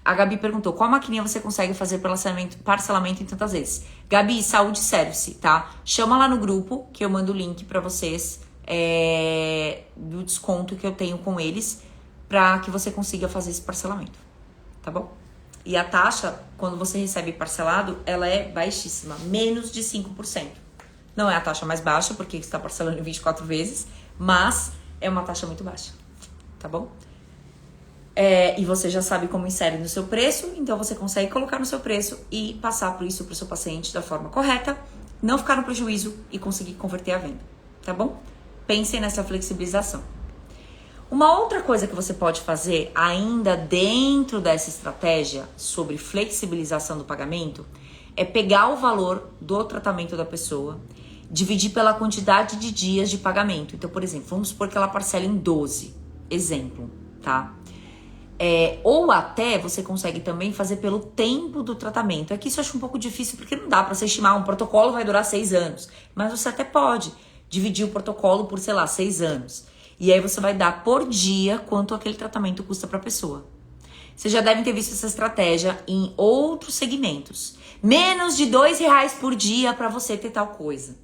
A Gabi perguntou, qual maquininha você consegue fazer parcelamento em tantas vezes? Gabi, Saúde Service, tá? Chama lá no grupo, que eu mando o link pra vocês do desconto que eu tenho com eles, pra que você consiga fazer esse parcelamento, tá bom? E a taxa, quando você recebe parcelado, ela é baixíssima, menos de 5%. Não é a taxa mais baixa, porque você está parcelando em 24 vezes, mas é uma taxa muito baixa, tá bom? E você já sabe como insere no seu preço, então você consegue colocar no seu preço e passar por isso para o seu paciente da forma correta, não ficar no prejuízo e conseguir converter a venda, tá bom? Pensem nessa flexibilização. Uma outra coisa que você pode fazer ainda dentro dessa estratégia sobre flexibilização do pagamento é pegar o valor do tratamento da pessoa, dividir pela quantidade de dias de pagamento. Então, por exemplo, vamos supor que ela parcela em 12, exemplo, tá? Ou até você consegue também fazer pelo tempo do tratamento. Aqui isso eu acho um pouco difícil, porque não dá para você estimar, um protocolo vai durar 6 anos. Mas você até pode dividir o protocolo por, sei lá, 6 anos. E aí você vai dar por dia quanto aquele tratamento custa para a pessoa. Vocês já devem ter visto essa estratégia em outros segmentos. Menos de R$2 por dia para você ter tal coisa.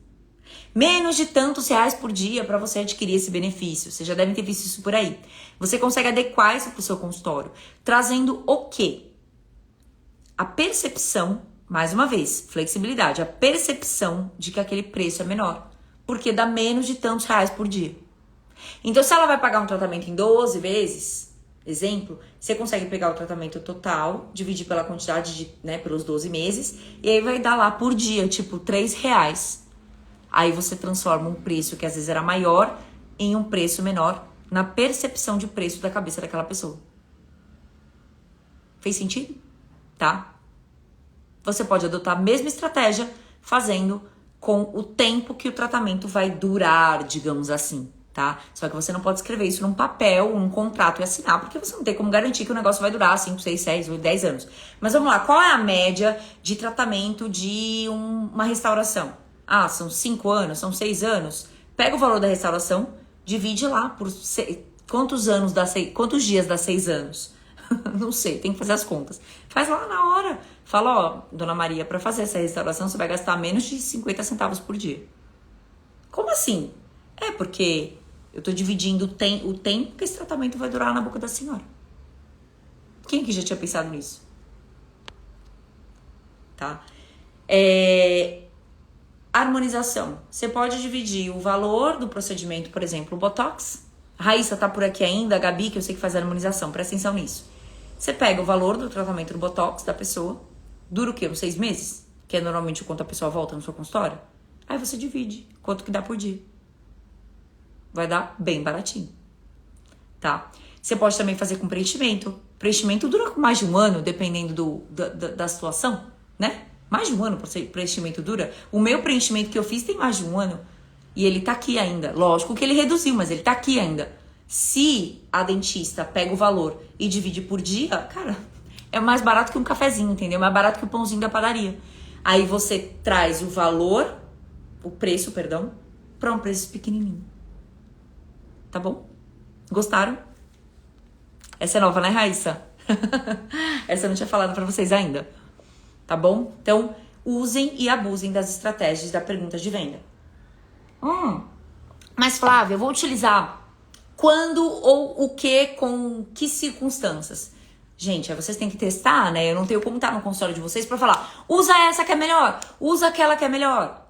Menos de tantos reais por dia para você adquirir esse benefício. Vocês já devem ter visto isso por aí. Você consegue adequar isso para o seu consultório, trazendo o quê? A percepção, mais uma vez, flexibilidade, a percepção de que aquele preço é menor, porque dá menos de tantos reais por dia. Então, se ela vai pagar um tratamento em 12 vezes, exemplo, você consegue pegar o tratamento total, dividir pela quantidade pelos 12 meses, e aí vai dar lá por dia, tipo, R$3. Aí você transforma um preço que às vezes era maior em um preço menor na percepção de preço da cabeça daquela pessoa. Fez sentido? Tá? Você pode adotar a mesma estratégia fazendo com o tempo que o tratamento vai durar, digamos assim, tá? Só que você não pode escrever isso num papel, num contrato e assinar, porque você não tem como garantir que o negócio vai durar 5, 6, 6, 8, 10 anos. Mas vamos lá, qual é a média de tratamento de uma restauração? Ah, são 5 anos, são 6 anos. Pega o valor da restauração, divide lá por quantos dias dá 6 anos. Não sei, tem que fazer as contas. Faz lá na hora. Fala, ó, dona Maria, para fazer essa restauração você vai gastar menos de 50 centavos por dia. Como assim? Porque eu tô dividindo o tempo que esse tratamento vai durar na boca da senhora. Quem que já tinha pensado nisso? Tá? Harmonização. Você pode dividir o valor do procedimento, por exemplo, o Botox. A Raíssa tá por aqui ainda, a Gabi, que eu sei que faz a harmonização, presta atenção nisso. Você pega o valor do tratamento do Botox da pessoa, dura o quê? Uns 6 meses? Que é normalmente o quanto a pessoa volta no seu consultório. Aí você divide quanto que dá por dia. Vai dar bem baratinho, tá? Você pode também fazer com preenchimento. Preenchimento dura mais de um ano, dependendo da situação, né? Mais de um ano o preenchimento dura. O meu preenchimento que eu fiz tem mais de um ano. E ele tá aqui ainda. Lógico que ele reduziu, mas ele tá aqui ainda. Se a dentista pega o valor e divide por dia, cara, é mais barato que um cafezinho, entendeu? Mais barato que o pãozinho da padaria. Aí você traz o preço, para um preço pequenininho. Tá bom? Gostaram? Essa é nova, né, Raíssa? Essa eu não tinha falado pra vocês ainda. Tá bom? Então, usem e abusem das estratégias da pergunta de venda. Mas, Flávia, eu vou utilizar quando ou o que, com que circunstâncias? Gente, aí vocês têm que testar, né? Eu não tenho como estar no consultório de vocês pra falar, usa essa que é melhor, usa aquela que é melhor.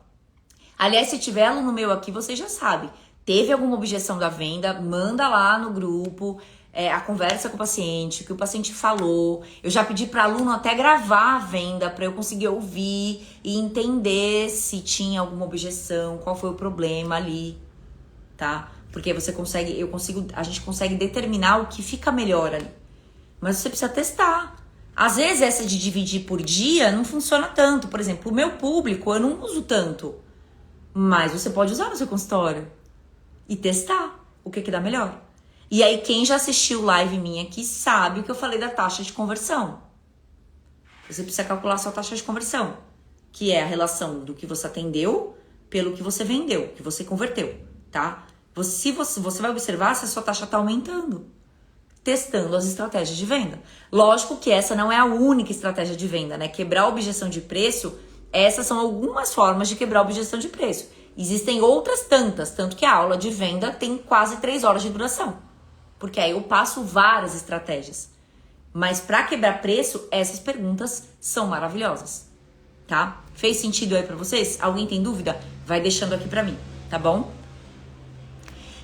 Aliás, se tiver aluno meu aqui, vocês já sabem. Teve alguma objeção da venda, manda lá no grupo a conversa com o paciente, o que o paciente falou. Eu já pedi para aluno até gravar a venda para eu conseguir ouvir e entender se tinha alguma objeção, qual foi o problema ali, tá? Porque a gente consegue determinar o que fica melhor ali. Mas você precisa testar. Às vezes essa de dividir por dia não funciona tanto. Por exemplo, o meu público eu não uso tanto. mas você pode usar no seu consultório e testar o que dá melhor. E aí, quem já assistiu live minha aqui sabe que eu falei da taxa de conversão. Você precisa calcular a sua taxa de conversão, que é a relação do que você atendeu pelo que você vendeu, que você converteu, tá? Você vai observar se a sua taxa está aumentando, testando as estratégias de venda. Lógico que essa não é a única estratégia de venda, né? Quebrar a objeção de preço, essas são algumas formas de quebrar a objeção de preço. Existem outras tantas, tanto que a aula de venda tem quase 3 horas de duração. Porque aí eu passo várias estratégias. Mas para quebrar preço, essas perguntas são maravilhosas, tá? Fez sentido aí para vocês? Alguém tem dúvida? Vai deixando aqui para mim, tá bom?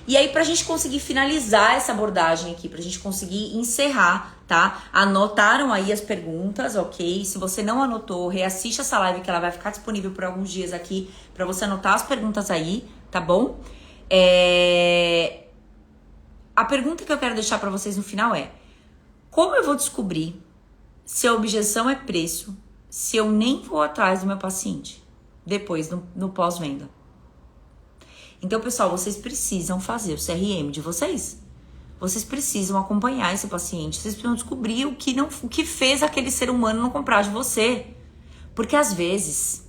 E aí, pra gente conseguir finalizar essa abordagem aqui, pra gente conseguir encerrar, tá? Anotaram aí as perguntas, ok? Se você não anotou, reassiste essa live que ela vai ficar disponível por alguns dias aqui pra você anotar as perguntas aí, tá bom? A pergunta que eu quero deixar pra vocês no final é: como eu vou descobrir se a objeção é preço, se eu nem vou atrás do meu paciente depois no pós-venda? Então, pessoal, vocês precisam fazer o CRM de vocês. Vocês precisam acompanhar esse paciente. Vocês precisam descobrir o que fez aquele ser humano não comprar de você. Porque, às vezes,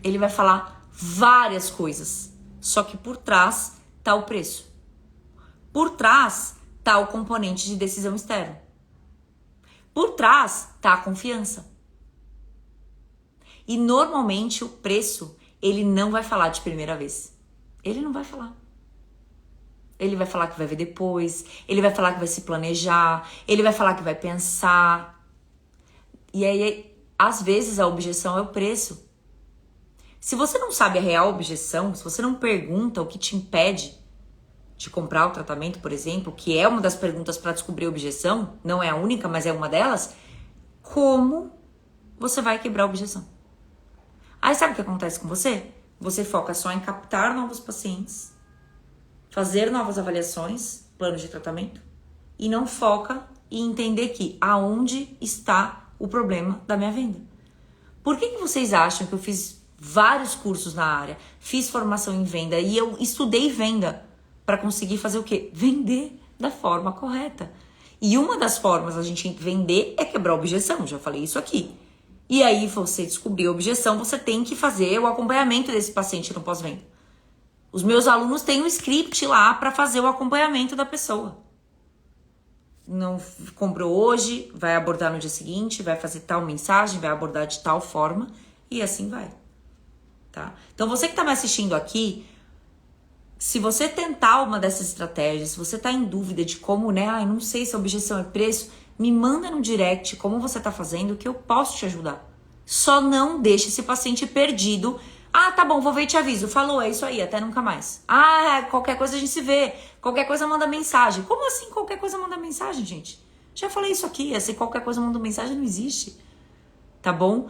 ele vai falar várias coisas. Só que por trás tá o preço. Por trás tá o componente de decisão externa. Por trás tá a confiança. E, normalmente, o preço, ele não vai falar de primeira vez. Ele não vai falar. Ele vai falar que vai ver depois. Ele vai falar que vai se planejar. Ele vai falar que vai pensar. E aí, às vezes, a objeção é o preço. Se você não sabe a real objeção, se você não pergunta o que te impede de comprar o tratamento, por exemplo, que é uma das perguntas para descobrir a objeção, não é a única, mas é uma delas, como você vai quebrar a objeção? Aí sabe o que acontece com você? Você foca só em captar novos pacientes, fazer novas avaliações, planos de tratamento, e não foca em entender que aonde está o problema da minha venda. Por que vocês acham que eu fiz vários cursos na área, fiz formação em venda e eu estudei venda para conseguir fazer o quê? Vender da forma correta. E uma das formas da gente vender é quebrar a objeção, já falei isso aqui. E aí, você descobrir a objeção, você tem que fazer o acompanhamento desse paciente no pós-venda. Os meus alunos têm um script lá para fazer o acompanhamento da pessoa. Não comprou hoje, vai abordar no dia seguinte, vai fazer tal mensagem, vai abordar de tal forma e assim vai. Tá? Então, você que está me assistindo aqui, se você tentar uma dessas estratégias, se você está em dúvida de como, né? Não sei se a objeção é preço, me manda no direct como você tá fazendo que eu posso te ajudar. Só não deixe esse paciente perdido. Ah, tá bom, vou ver e te aviso. Falou, é isso aí, até nunca mais. Ah, qualquer coisa a gente se vê. Qualquer coisa manda mensagem. Como assim qualquer coisa manda mensagem, gente? Já falei isso aqui, esse qualquer coisa manda mensagem não existe. Tá bom?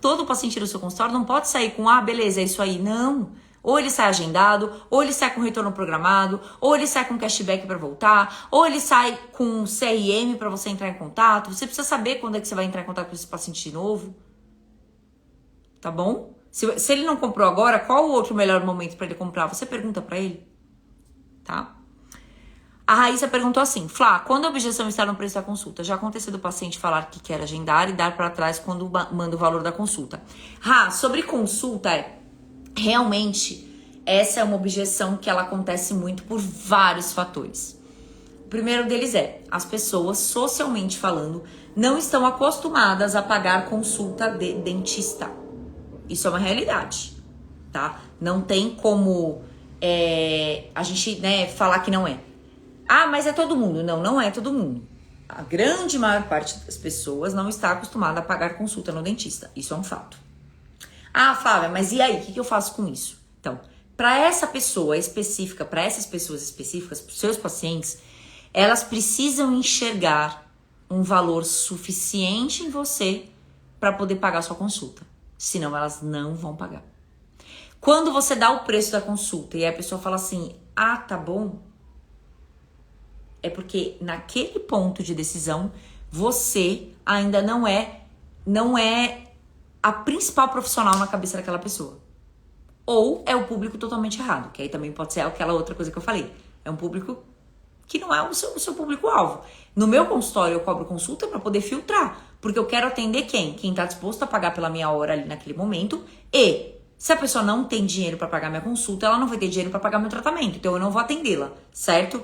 Todo paciente do seu consultório não pode sair com, beleza, é isso aí. Não. Ou ele sai agendado, ou ele sai com retorno programado, ou ele sai com cashback para voltar, ou ele sai com CRM para você entrar em contato. Você precisa saber quando é que você vai entrar em contato com esse paciente de novo. Tá bom? Se ele não comprou agora, qual o outro melhor momento para ele comprar? Você pergunta para ele. Tá? A Raíssa perguntou assim: Flá, quando a objeção está no preço da consulta, já aconteceu do paciente falar que quer agendar e dar para trás quando manda o valor da consulta? Sobre consulta, realmente, essa é uma objeção que ela acontece muito por vários fatores. O primeiro deles é, as pessoas, socialmente falando, não estão acostumadas a pagar consulta de dentista. Isso é uma realidade, tá? Não tem como a gente, falar que não é. Mas é todo mundo. Não, não é todo mundo. A grande maior parte das pessoas não está acostumada a pagar consulta no dentista. Isso é um fato. Flávia, mas e aí? O que eu faço com isso? Então, para essa pessoa específica, para essas pessoas específicas, para os seus pacientes, elas precisam enxergar um valor suficiente em você para poder pagar a sua consulta. Senão, elas não vão pagar. Quando você dá o preço da consulta e a pessoa fala assim, tá bom, é porque naquele ponto de decisão, você ainda não é a principal profissional na cabeça daquela pessoa. Ou é o público totalmente errado, que aí também pode ser aquela outra coisa que eu falei. É um público que não é o seu público-alvo. No meu consultório, eu cobro consulta para poder filtrar, porque eu quero atender quem? Quem tá disposto a pagar pela minha hora ali naquele momento. E se a pessoa não tem dinheiro para pagar minha consulta, ela não vai ter dinheiro para pagar meu tratamento, então eu não vou atendê-la, certo?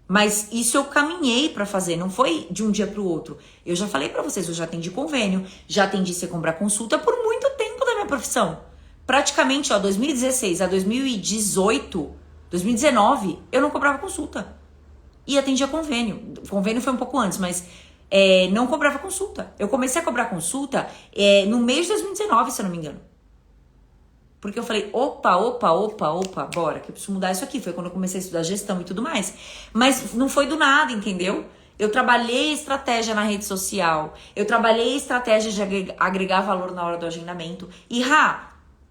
Mas isso eu caminhei para fazer, não foi de um dia para o outro. Eu já falei para vocês, eu já atendi convênio, já atendi você comprar consulta por muito tempo da minha profissão. Praticamente, 2016 a 2018, 2019, eu não cobrava consulta. E atendia convênio. Convênio foi um pouco antes, mas não cobrava consulta. Eu comecei a cobrar consulta no mês de 2019, se eu não me engano. Porque eu falei, opa, bora, que eu preciso mudar isso aqui. Foi quando eu comecei a estudar gestão e tudo mais. Mas não foi do nada, entendeu? Eu trabalhei estratégia na rede social. Eu trabalhei estratégia de agregar valor na hora do agendamento. E,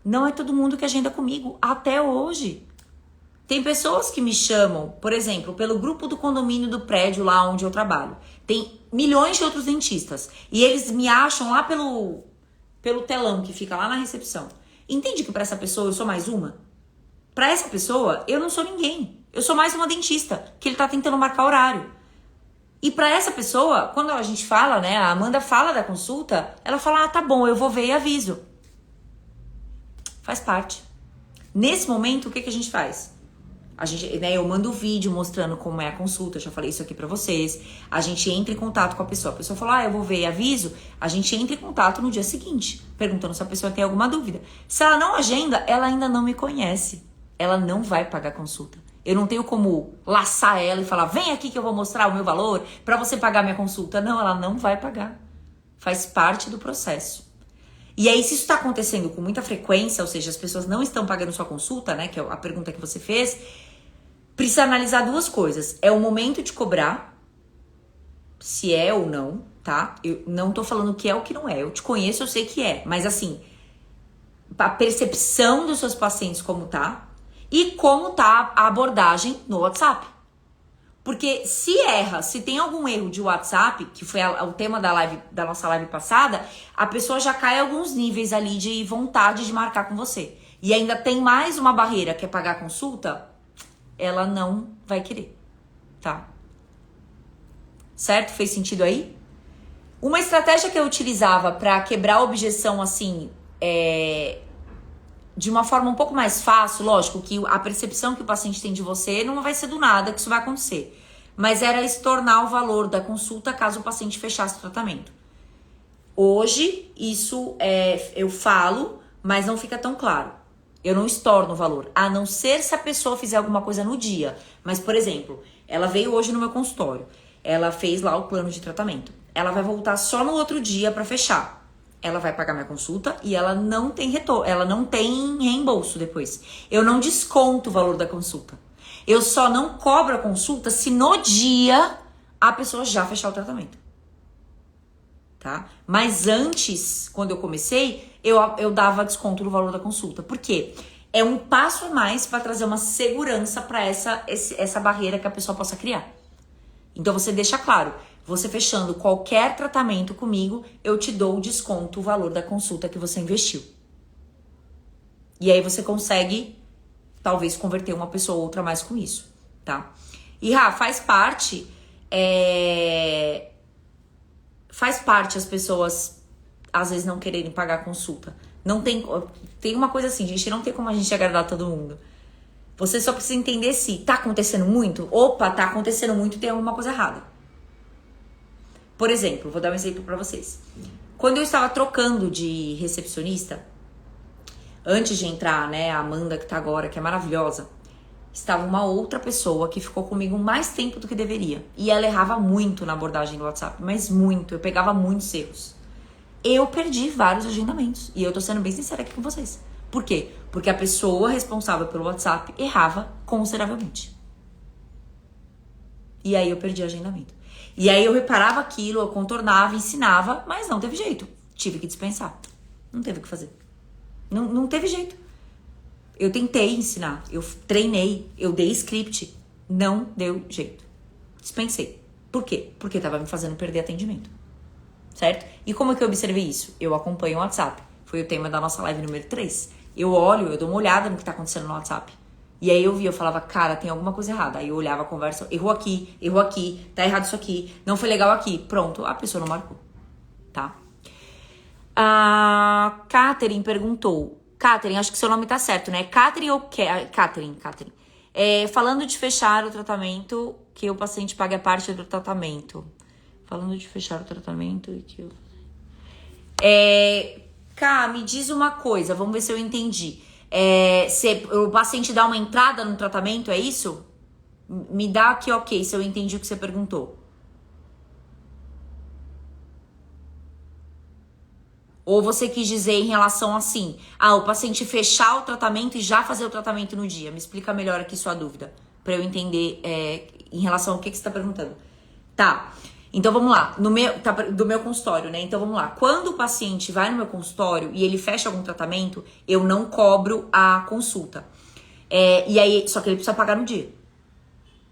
não é todo mundo que agenda comigo, até hoje. Tem pessoas que me chamam, por exemplo, pelo grupo do condomínio do prédio lá onde eu trabalho. Tem milhões de outros dentistas. E eles me acham lá pelo telão que fica lá na recepção. Entende que para essa pessoa eu sou mais uma? Para essa pessoa, eu não sou ninguém. Eu sou mais uma dentista, que ele tá tentando marcar horário. E para essa pessoa, quando a gente fala, né, a Amanda fala da consulta, ela fala, tá bom, eu vou ver e aviso. Faz parte. Nesse momento, o que a gente faz? Eu mando o vídeo mostrando como é a consulta, eu já falei isso aqui pra vocês. A gente entra em contato com a pessoa. A pessoa falou, eu vou ver e aviso. A gente entra em contato no dia seguinte, perguntando se a pessoa tem alguma dúvida. Se ela não agenda, ela ainda não me conhece. Ela não vai pagar a consulta. Eu não tenho como laçar ela e falar, vem aqui que eu vou mostrar o meu valor pra você pagar minha consulta. Não, ela não vai pagar. Faz parte do processo. E aí, se isso está acontecendo com muita frequência, ou seja, as pessoas não estão pagando sua consulta, né, que é a pergunta que você fez, precisa analisar duas coisas. É o momento de cobrar, se é ou não, tá? Eu não tô falando que é ou que não é. Eu te conheço, eu sei que é. Mas assim, a percepção dos seus pacientes como tá e como tá a abordagem no WhatsApp. Porque se erra, se tem algum erro de WhatsApp, que foi o tema da nossa live passada, a pessoa já cai alguns níveis ali de vontade de marcar com você. E ainda tem mais uma barreira, que é pagar a consulta, ela não vai querer, tá? Certo? Fez sentido aí? Uma estratégia que eu utilizava pra quebrar a objeção, assim, de uma forma um pouco mais fácil, lógico que a percepção que o paciente tem de você não vai ser do nada que isso vai acontecer. Mas era estornar o valor da consulta caso o paciente fechasse o tratamento. Hoje, isso eu falo, mas não fica tão claro. Eu não estorno o valor, a não ser se a pessoa fizer alguma coisa no dia. Mas, por exemplo, ela veio hoje no meu consultório, ela fez lá o plano de tratamento. Ela vai voltar só no outro dia pra fechar. Ela vai pagar minha consulta e ela não tem retorno, ela não tem reembolso depois. Eu não desconto o valor da consulta. Eu só não cobro a consulta se no dia a pessoa já fechar o tratamento. Tá? Mas antes, quando eu comecei, eu dava desconto no valor da consulta. Por quê? É um passo a mais para trazer uma segurança para essa barreira que a pessoa possa criar. Então você deixa claro, você fechando qualquer tratamento comigo, eu te dou o desconto, o valor da consulta que você investiu. E aí você consegue, talvez, converter uma pessoa ou outra a mais com isso, tá? E, faz parte... Faz parte as pessoas, às vezes, não quererem pagar a consulta. Não tem uma coisa assim, gente, não tem como a gente agradar todo mundo. Você só precisa entender se tá acontecendo muito. Opa, tá acontecendo muito, tem alguma coisa errada. Por exemplo, vou dar um exemplo pra vocês. Quando eu estava trocando de recepcionista, antes de entrar, né, a Amanda que tá agora, que é maravilhosa, estava uma outra pessoa que ficou comigo mais tempo do que deveria. E ela errava muito na abordagem do WhatsApp, mas muito. Eu pegava muitos erros. Eu perdi vários agendamentos. E eu tô sendo bem sincera aqui com vocês. Por quê? Porque a pessoa responsável pelo WhatsApp errava consideravelmente. E aí eu perdi agendamento. E aí eu reparava aquilo, eu contornava, ensinava, mas não teve jeito. Tive que dispensar. Não teve o que fazer. Não teve jeito. Eu tentei ensinar, eu treinei, eu dei script. Não deu jeito. Dispensei. Por quê? Porque tava me fazendo perder atendimento. Certo? E como é que eu observei isso? Eu acompanho o WhatsApp. Foi o tema da nossa live número 3. Eu olho, eu dou uma olhada no que tá acontecendo no WhatsApp. E aí eu falava, cara, tem alguma coisa errada. Aí eu olhava a conversa, errou aqui, tá errado isso aqui, não foi legal aqui. Pronto, a pessoa não marcou, tá? A Catherine perguntou. Catherine, acho que seu nome tá certo, né? Catherine ou Catherine. Falando de fechar o tratamento, que o paciente pague a parte do tratamento. Falando de fechar o tratamento e que eu... Cá, me diz uma coisa, vamos ver se eu entendi. Se o paciente dá uma entrada no tratamento, é isso? Me dá aqui, ok, se eu entendi o que você perguntou. Ou você quis dizer em relação assim, o paciente fechar o tratamento e já fazer o tratamento no dia. Me explica melhor aqui sua dúvida, para eu entender em relação ao que você está perguntando. Tá, então vamos lá, do meu consultório, né? Então vamos lá, quando o paciente vai no meu consultório e ele fecha algum tratamento, eu não cobro a consulta. E aí, só que ele precisa pagar no dia,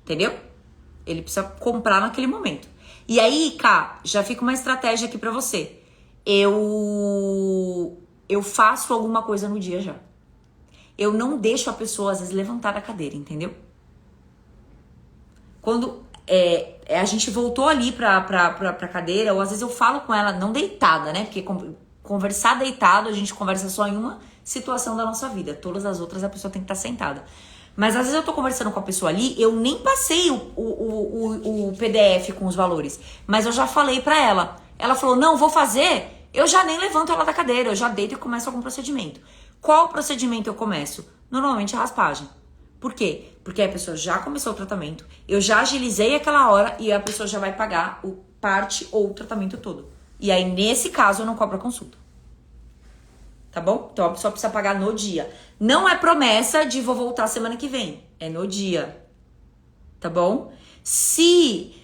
entendeu? Ele precisa comprar naquele momento. E aí, Cá, já fica uma estratégia aqui pra você. Eu faço alguma coisa no dia já. Eu não deixo a pessoa, às vezes, levantar da cadeira, entendeu? Quando a gente voltou ali pra cadeira, ou às vezes eu falo com ela, não deitada, né? Porque conversar deitado, a gente conversa só em uma situação da nossa vida. Todas as outras a pessoa tem que estar sentada. Mas às vezes eu tô conversando com a pessoa ali, eu nem passei o PDF com os valores. Mas eu já falei pra ela. Ela falou, não, vou fazer. Eu já nem levanto ela da cadeira, eu já deito e começo algum procedimento. Qual procedimento eu começo? Normalmente a raspagem. Por quê? Porque a pessoa já começou o tratamento, eu já agilizei aquela hora e a pessoa já vai pagar o parte ou o tratamento todo. E aí, nesse caso, eu não cobro a consulta. Tá bom? Então a pessoa precisa pagar no dia. Não é promessa de vou voltar semana que vem. É no dia. Tá bom? Se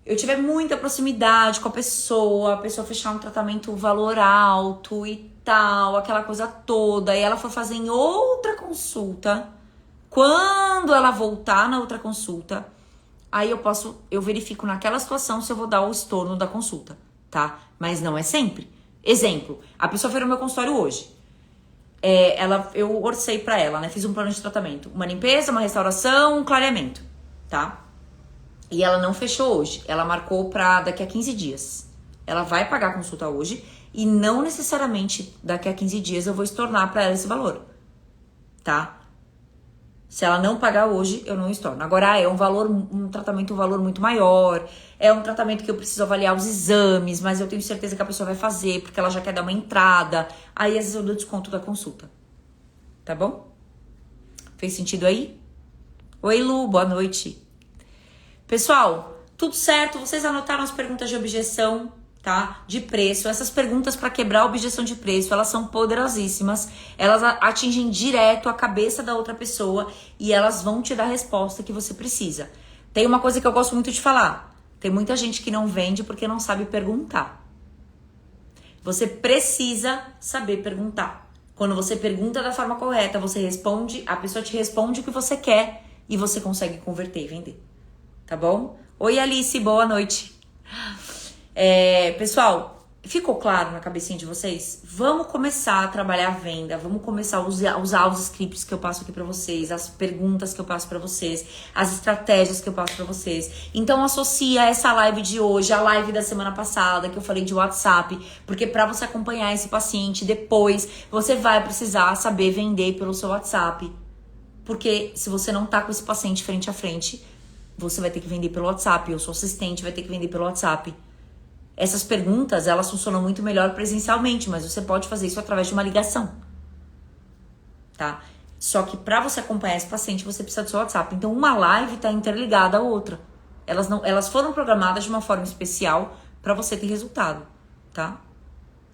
eu tiver muita proximidade com a pessoa fechar um tratamento valor alto e tal, aquela coisa toda, e ela for fazer em outra consulta, quando ela voltar na outra consulta, aí eu verifico naquela situação se eu vou dar o estorno da consulta, tá? Mas não é sempre. Exemplo, a pessoa foi no meu consultório hoje. Eu orcei pra ela, né? Fiz um plano de tratamento. Uma limpeza, uma restauração, um clareamento, tá? E ela não fechou hoje. Ela marcou pra daqui a 15 dias. Ela vai pagar a consulta hoje e não necessariamente daqui a 15 dias eu vou estornar pra ela esse valor, tá? Se ela não pagar hoje, eu não estorno. Agora, é um tratamento, um valor muito maior. É um tratamento que eu preciso avaliar os exames, mas eu tenho certeza que a pessoa vai fazer, porque ela já quer dar uma entrada. Aí, às vezes, eu dou desconto da consulta. Tá bom? Fez sentido aí? Oi, Lu, boa noite. Pessoal, tudo certo? Vocês anotaram as perguntas de objeção, tá? De preço. Essas perguntas para quebrar a objeção de preço, elas são poderosíssimas. Elas atingem direto a cabeça da outra pessoa e elas vão te dar a resposta que você precisa. Tem uma coisa que eu gosto muito de falar. Tem muita gente que não vende porque não sabe perguntar. Você precisa saber perguntar. Quando você pergunta da forma correta, você responde, a pessoa te responde o que você quer e você consegue converter e vender. Tá bom? Oi, Alice, boa noite. Pessoal, ficou claro na cabecinha de vocês? Vamos começar a trabalhar a venda, vamos começar a usar os scripts que eu passo aqui pra vocês, as perguntas que eu passo pra vocês, as estratégias que eu passo pra vocês. Então associa essa live de hoje à live da semana passada que eu falei de WhatsApp, porque pra você acompanhar esse paciente depois, você vai precisar saber vender pelo seu WhatsApp. Porque se você não tá com esse paciente frente a frente, você vai ter que vender pelo WhatsApp, o seu assistente vai ter que vender pelo WhatsApp. Essas perguntas, elas funcionam muito melhor presencialmente, mas você pode fazer isso através de uma ligação, tá? Só que para você acompanhar esse paciente, você precisa do seu WhatsApp. Então, uma live tá interligada à outra. Elas foram programadas de uma forma especial para você ter resultado, tá?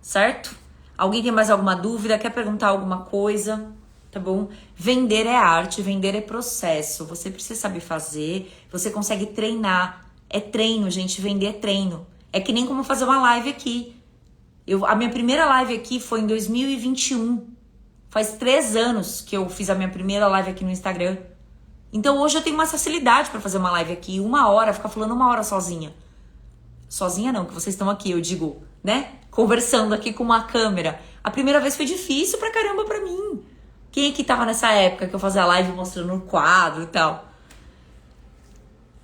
Certo? Alguém tem mais alguma dúvida? Quer perguntar alguma coisa? Tá bom? Vender é arte, vender é processo. Você precisa saber fazer, você consegue treinar. É treino, gente. Vender é treino. É que nem como fazer uma live aqui. A minha primeira live aqui foi em 2021. Faz 3 anos que eu fiz a minha primeira live aqui no Instagram. Então hoje eu tenho mais facilidade pra fazer uma live aqui. 1 hora, ficar falando 1 hora sozinha. Sozinha não, que vocês estão aqui, eu digo, né? Conversando aqui com uma câmera. A primeira vez foi difícil pra caramba pra mim. Quem aqui tava nessa época que eu fazia live mostrando o quadro e tal?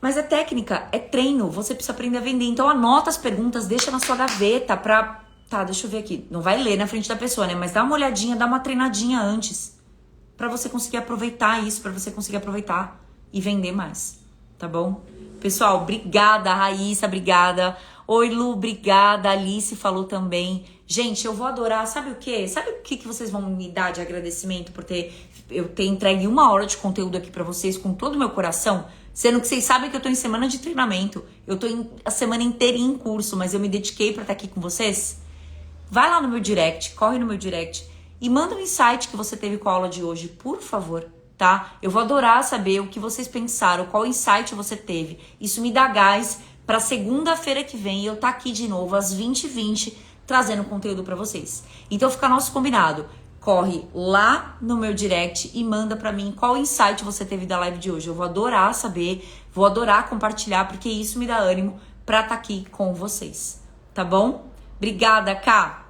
Mas é técnica, é treino, você precisa aprender a vender. Então anota as perguntas, deixa na sua gaveta pra... Tá, deixa eu ver aqui. Não vai ler na frente da pessoa, né? Mas dá uma olhadinha, dá uma treinadinha antes. Pra você conseguir aproveitar isso, pra você conseguir aproveitar e vender mais, tá bom? Pessoal, obrigada, Raíssa, obrigada. Oi, Lu, obrigada. Alice falou também. Gente, eu vou adorar, sabe o quê? Sabe o que vocês vão me dar de agradecimento por eu ter entregue 1 hora de conteúdo aqui pra vocês com todo o meu coração? Sendo que vocês sabem que eu tô em semana de treinamento. Eu tô a semana inteira em curso, mas eu me dediquei pra estar aqui com vocês. Vai lá no meu direct, corre no meu direct e manda um insight que você teve com a aula de hoje, por favor, tá? Eu vou adorar saber o que vocês pensaram, qual insight você teve. Isso me dá gás pra segunda-feira que vem eu tá aqui de novo às 20h20 trazendo conteúdo pra vocês. Então fica nosso combinado. Corre lá no meu direct e manda pra mim qual insight você teve da live de hoje. Eu vou adorar saber, vou adorar compartilhar, porque isso me dá ânimo pra estar aqui com vocês, tá bom? Obrigada, Ká.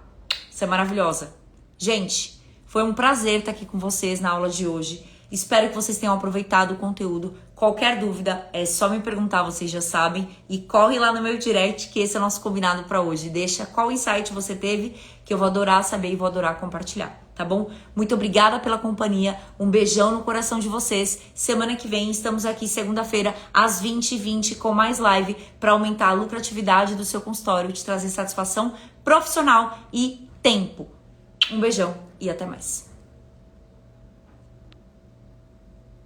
Você é maravilhosa. Gente, foi um prazer estar aqui com vocês na aula de hoje. Espero que vocês tenham aproveitado o conteúdo. Qualquer dúvida, é só me perguntar, vocês já sabem. E corre lá no meu direct, que esse é o nosso combinado para hoje. Deixa qual insight você teve, que eu vou adorar saber e vou adorar compartilhar, tá bom? Muito obrigada pela companhia. Um beijão no coração de vocês. Semana que vem estamos aqui, segunda-feira, às 20h20, com mais live para aumentar a lucratividade do seu consultório e te trazer satisfação profissional e tempo. Um beijão e até mais.